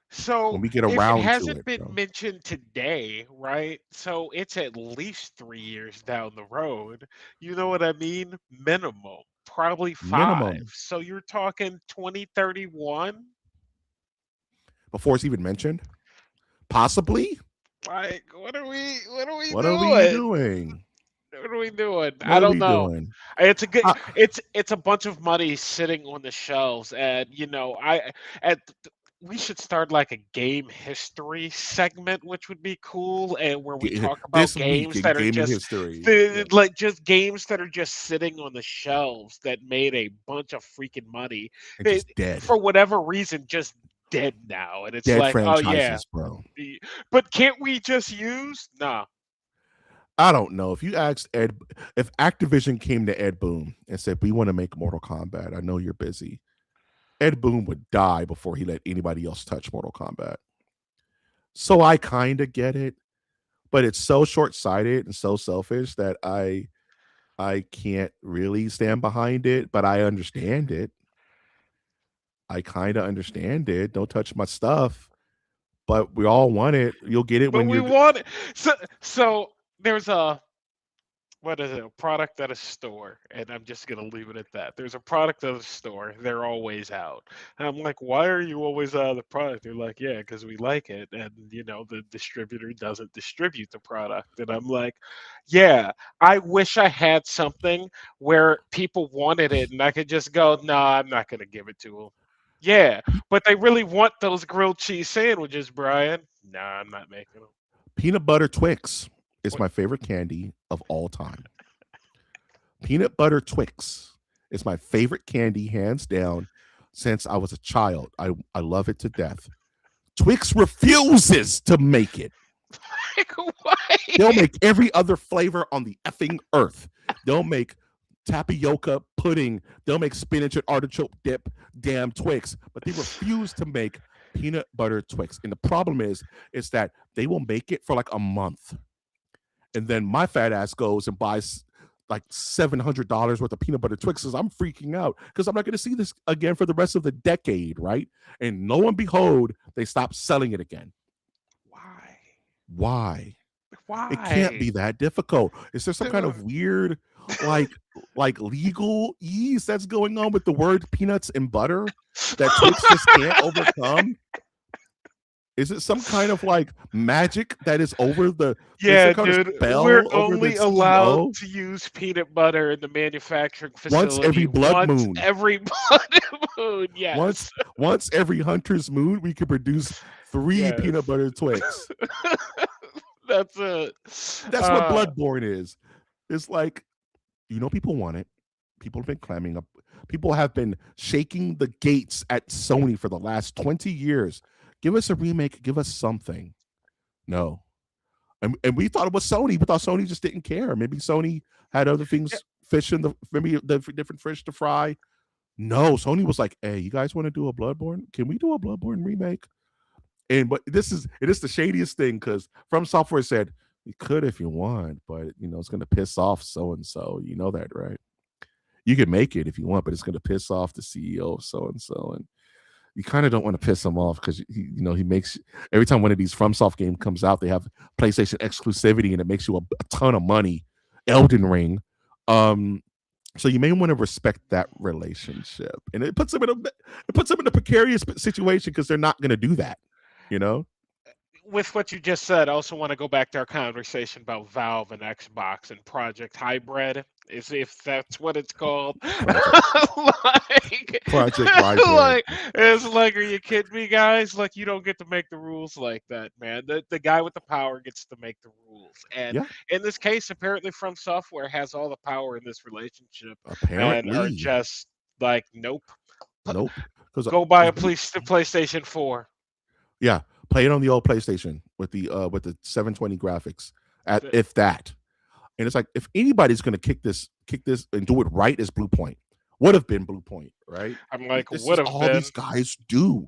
So when we get if it around to hasn't it, been bro. mentioned today, right? So it's at least 3 years down the road. You know what I mean? Minimum, probably five. Minimum. So you're talking 2031. Before it's even mentioned. Possibly. Like, what are we What are we doing? doing? What are we doing? What I are don't we know. doing? It's a good. Uh, It's a bunch of money sitting on the shelves, and at we should start like a game history segment, which would be cool, and where we talk about this week games in that are gaming just history. Yeah. like just games that are just sitting on the shelves that made a bunch of freaking money, And it, just dead. for whatever reason, just dead now, and it's Dead like, oh yeah, franchises, bro. but can't we just use? Nah. I don't know. If you asked Ed, if Activision came to Ed Boon and said, we want to make Mortal Kombat, I know you're busy. Ed Boon would die before he let anybody else touch Mortal Kombat. So I kind of get it, but it's so short-sighted and so selfish that I can't really stand behind it, but I understand it. I kind of understand it. Don't touch my stuff, but we all want it. You'll get it But when we you're want it. So there's a what is it? A product at a store, and I'm just gonna leave it at that. There's a product at a store. They're always out. And I'm like, why are you always out of the product? They're like, yeah, because we like it, and the distributor doesn't distribute the product. And I'm like, yeah, I wish I had something where people wanted it, and I could just go, no, I'm not gonna give it to them. Yeah, but they really want those grilled cheese sandwiches, Brian. Nah, I'm not making them. peanut butter Twix is What? my favorite candy of all time. Peanut butter Twix is my favorite candy, hands down, since I was a child. I love it to death. Twix refuses to make it. Like, why? They'll make every other flavor on the effing earth. They'll make tapioca pudding. They'll make spinach and artichoke dip, damn Twix, but they refuse to make peanut butter Twix. And the problem is that they will make it for like a month. And then my fat ass goes and buys like $700 worth of peanut butter Twixes. I'm freaking out because I'm not going to see this again for the rest of the decade, right? And lo and behold, they stop selling it again. Why? Why? It can't Why? be that difficult. Is there some kind Dude. of weird, like, legal ease that's going on with the word peanuts and butter that Twix just can't overcome? Is it some kind of like magic that is over the? There's some Yeah, kind of dude. We're spell over the only allowed CEO to use peanut butter in the manufacturing once facility every blood once moon. every blood moon. Once Yes. once every hunter's moon, we can produce 3 peanut Yes. butter Twix. That's it. That's what Uh, Bloodborne is. It's like, people want it. People have been clamming up. People have been shaking the gates at Sony for the last 20 years. Give us a remake. Give us something. No. And we thought it was Sony. We thought Sony just didn't care. Maybe Sony had other yeah, things, fish in the, maybe the different fish to fry. No, Sony was like, hey, you guys want to do a Bloodborne? Can we do a Bloodborne remake? And but it is the shadiest thing because From Software said, you could if you want, but it's gonna piss off so and so. You know that, right? You can make it if you want, but it's gonna piss off the CEO of so and so. And you kind of don't want to piss him off because he makes every time one of these FromSoft game comes out, they have PlayStation exclusivity and it makes you a ton of money. Elden Ring. Um, so you may want to respect that relationship, and it puts them in a precarious situation because they're not going to do that. You know, with what you just said, I also want to go back to our conversation about Valve and Xbox and Project Hybrid, is if that's what it's called. Project like, Project Hybrid. like it's like, are you kidding me, guys? Like, you don't get to make the rules like that, man. The guy with the power gets to make the rules, and Yeah, in this case, apparently, From Software has all the power in this relationship, and are apparently, just like, nope. P- nope. Because Go buy a PlayStation 4. yeah, play it on the old PlayStation with the 720 graphics at if that. And it's like if anybody's going to kick this and do it right as Blue Point, would have been Blue Point, right? I'm like, This would is have all been. these guys do,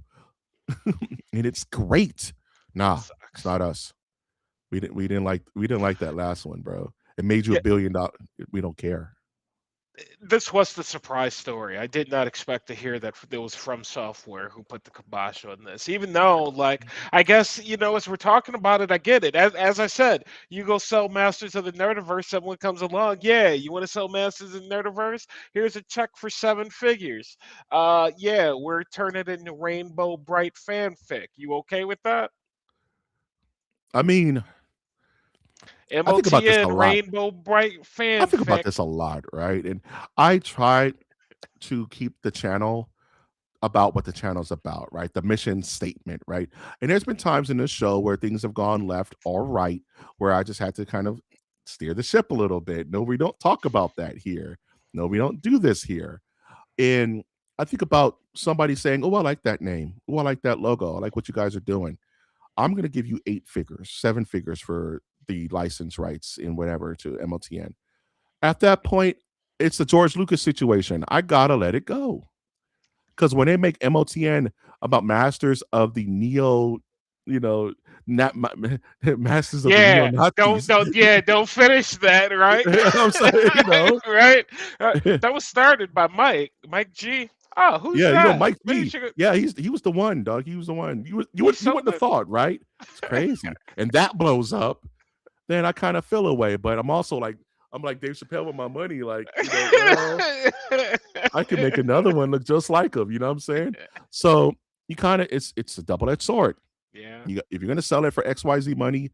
and it's great. Nah, it's Sucks. not us. We didn't like that last one, bro. It made you Yeah, $1 billion. We don't care. This was the surprise story. I did not expect to hear that it was From Software who put the kibosh on this. Even though, like, I guess as we're talking about it, I get it. As I said, you go sell Masters of the Nerdiverse, someone comes along. Yeah, you want to sell Masters of the Nerdiverse? Here's a check for 7 figures. Yeah, we're turning it into Rainbow Bright fanfic. You okay with that? I mean, I think about this a MOTN lot. Rainbow Bright I think about fanfic. this a lot, right? And I try to keep the channel about what the channel's about, right? The mission statement, right? And there's been times in this show where things have gone left or right, where I just had to kind of steer the ship a little bit. No, we don't talk about that here. No, we don't do this here. And I think about somebody saying, "Oh, I like that name. Oh, I like that logo. I like what you guys are doing. I'm going to give you 8 figures, 7 figures for the license rights in whatever to MOTN." At that point, it's the George Lucas situation. I gotta let it go. Because when they make MOTN about masters of the neo, you know, not masters of the neo Yeah, don't Nazis, don't yeah, don't finish that, right? I'm saying, Right? That was started by Mike G. Oh, who's yeah, that? Mike Maybe G. Yeah, he was the one, dog. He was the one. he's You wouldn't have something. thought, right? It's crazy, and that blows up. Then I kind of feel away, but I'm like Dave Chappelle with my money, like well, I could make another one look just like him. You know what I'm saying? So you kind of it's a double edged sword. Yeah. If you're gonna sell it for XYZ money,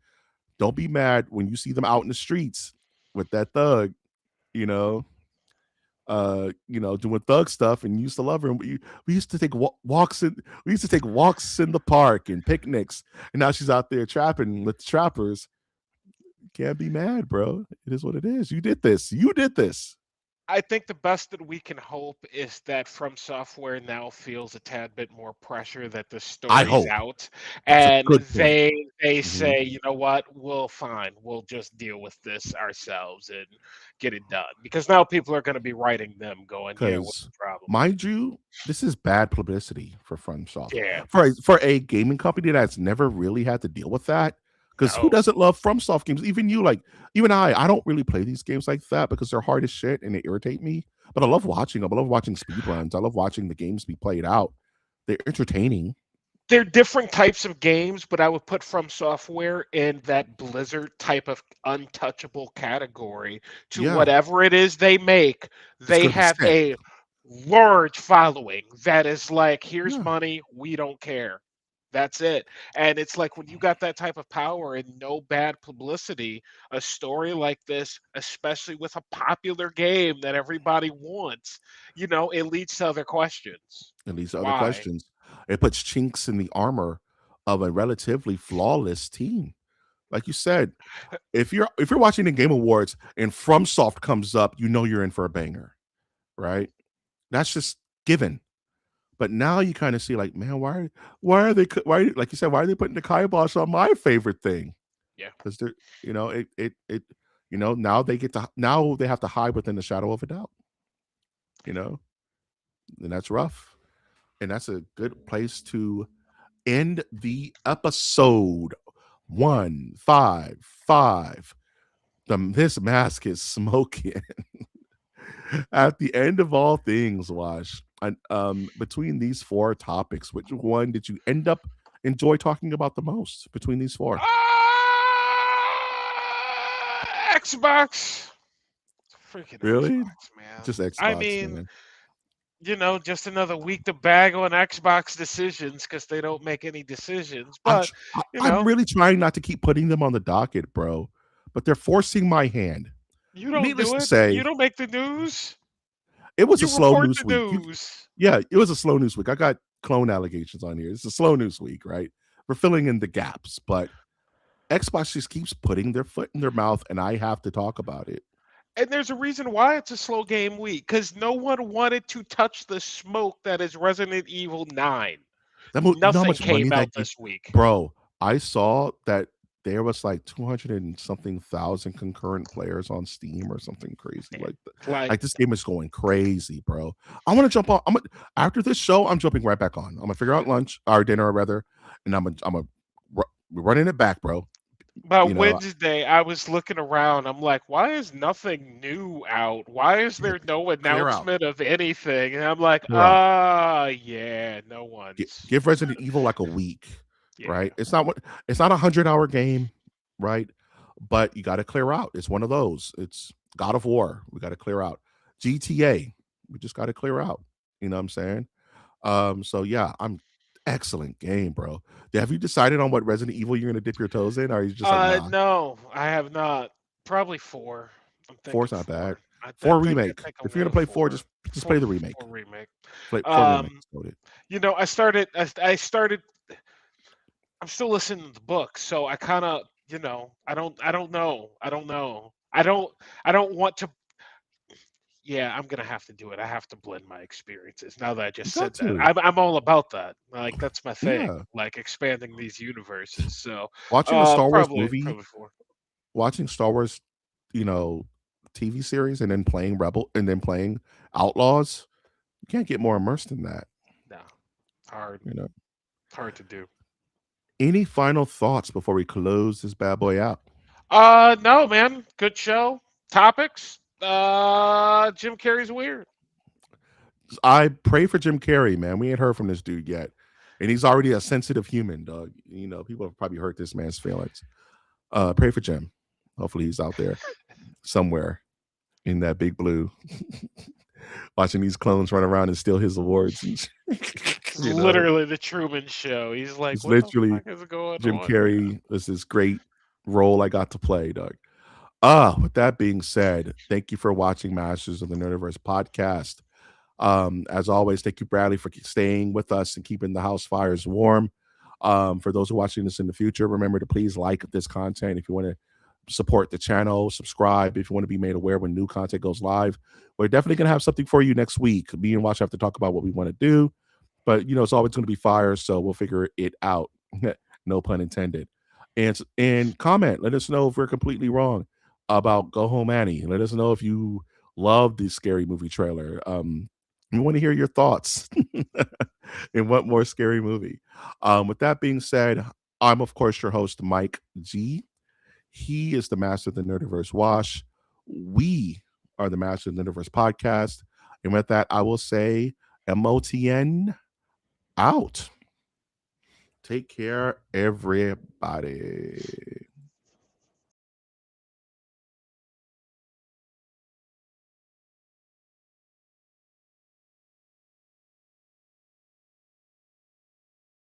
don't be mad when you see them out in the streets with that thug, you know, doing thug stuff. And you used to love her. And we used to take walks in. We used to take walks in the park and picnics. And now she's out there trapping with the trappers. Can't be mad, bro. It is what it is. You did this. You did this. I think the best that we can hope is that From Software now feels a tad bit more pressure that the I story's hope out, that's a and good point. they Mhm. say, you know what, we'll fine, we'll just deal with this ourselves and get it done. Because now people are going to be writing them, going, yeah, what's Because, the problem? mind you, this is bad publicity for FromSoft. Yeah, For a gaming company that's never really had to deal with that. Because who no, doesn't love FromSoft games? Even you, like even I don't really play these games like that because they're hard as shit and they irritate me. But I love watching them. I love watching speed runs. I love watching the games be played out. They're entertaining. they're different types of games, but I would put From Software in that Blizzard type of untouchable category to Yeah, whatever it is they make. it's They gonna be have sick. a large following that is like, here's Yeah, money, we don't care. That's it. And it's like when you got that type of power and no bad publicity, a story like this, especially with a popular game that everybody wants, it leads to other questions. and these other Why? questions. It puts chinks in the armor of a relatively flawless team. Like you said, if you're watching the Game Awards and FromSoft comes up, you know you're in for a banger, right? That's just given. But now you kind of see like, man, why are they like you said, why are they putting the kibosh on my favorite thing? Yeah. Because they're it now now they have to hide within the shadow of a doubt, you know, and that's rough. And that's a good place to end the episode. 155. This mask is smoking. At the end of all things, Wash, and between these four topics, which one did you end up enjoy talking about the most between these four? Xbox. Freaking Really? Xbox, man. Just I Xbox, mean, man. just another week to bag on Xbox decisions because they don't make any decisions. I'm But, you I'm know, really trying not to keep putting them on the docket, bro. But they're forcing my hand. you don't Needless do to it. You say, don't make the news. it was a You slow report news the week. news. Yeah, it was a slow news week. I got clone allegations on here. It's a slow news week, right? We're filling in the gaps, but Xbox just keeps putting their foot in their mouth, and I have to talk about it. And there's a reason why it's a slow game week because no one wanted to touch the smoke that is Resident Evil 9. You know how Nothing much money came out that game, this week. bro? I saw that there was like 200 and something thousand concurrent players on Steam or something crazy like that. Like, Like this game is going crazy, bro. I want to jump on. After this show, I'm jumping right back on. I'm gonna figure out lunch or dinner rather, and we're running it back, bro. By You know, Wednesday, I was looking around. I'm like, why is nothing new out? Why is yeah, there no clear out, announcement of anything? And I'm like, clear out. yeah, no one's. Give Resident Evil like a week, Yeah. right? It's not a 100-hour game, right? But you got to clear out. It's one of those. It's God of War. We got to clear out. GTA. We just got to clear out. You know what I'm saying? So yeah, I'm excellent game, bro. Have you decided on what Resident Evil you're gonna dip your toes in? Or are you just like, nah, No, I have not. Probably four. I'm thinking four's not bad. four. Four I remake. think I'm If you're gonna going play four, four. just play the remake. Four remake. Play four remake. Um, Load it. I started. I'm still listening to the book, so I kind of, I don't know. I don't know. I don't want to. Yeah, I'm gonna have to do it. I have to blend my experiences. Now that I You just got said that, to. I'm all about that. Like that's my thing. Yeah. Like expanding these universes. So, Watching a Star Wars movie, probably four. watching Star Wars, you know, TV series, and then playing Rebel, and then playing Outlaws, you can't get more immersed than that. No, hard, You know. hard to do. Any final thoughts before we close this bad boy out? No, man. Good show. Topics. Jim Carrey's weird. I pray for Jim Carrey, man. We ain't heard from this dude yet. And he's already a sensitive human, dog. You know, people have probably hurt this man's feelings. Pray for Jim. Hopefully he's out there somewhere in that big blue watching these clones run around and steal his awards. It's You know, literally the Truman Show. He's like, it's what the literally fuck is going Jim on here? Carrey. This is great role I got to play, dog. With that being said, thank you for watching Masters of the Nerdiverse podcast. As always, thank you, Bradley, for staying with us and keeping the house fires warm. For those who are watching this in the future, remember to please like this content. If you want to support the channel, subscribe. If you want to be made aware when new content goes live, we're definitely going to have something for you next week. Me and Watch have to talk about what we want to do, but it's always going to be fire, so we'll figure it out. No pun intended. And comment. Let us know if we're completely wrong about Go Home Annie. Let us know if you love the scary movie trailer. We want to hear your thoughts and what more scary movie. With that being said, I'm of course your host, Mike G. He is the master of the Nerdiverse Wash. We are the master of the Nerdiverse podcast. And with that, I will say MOTN out. Take care, everybody.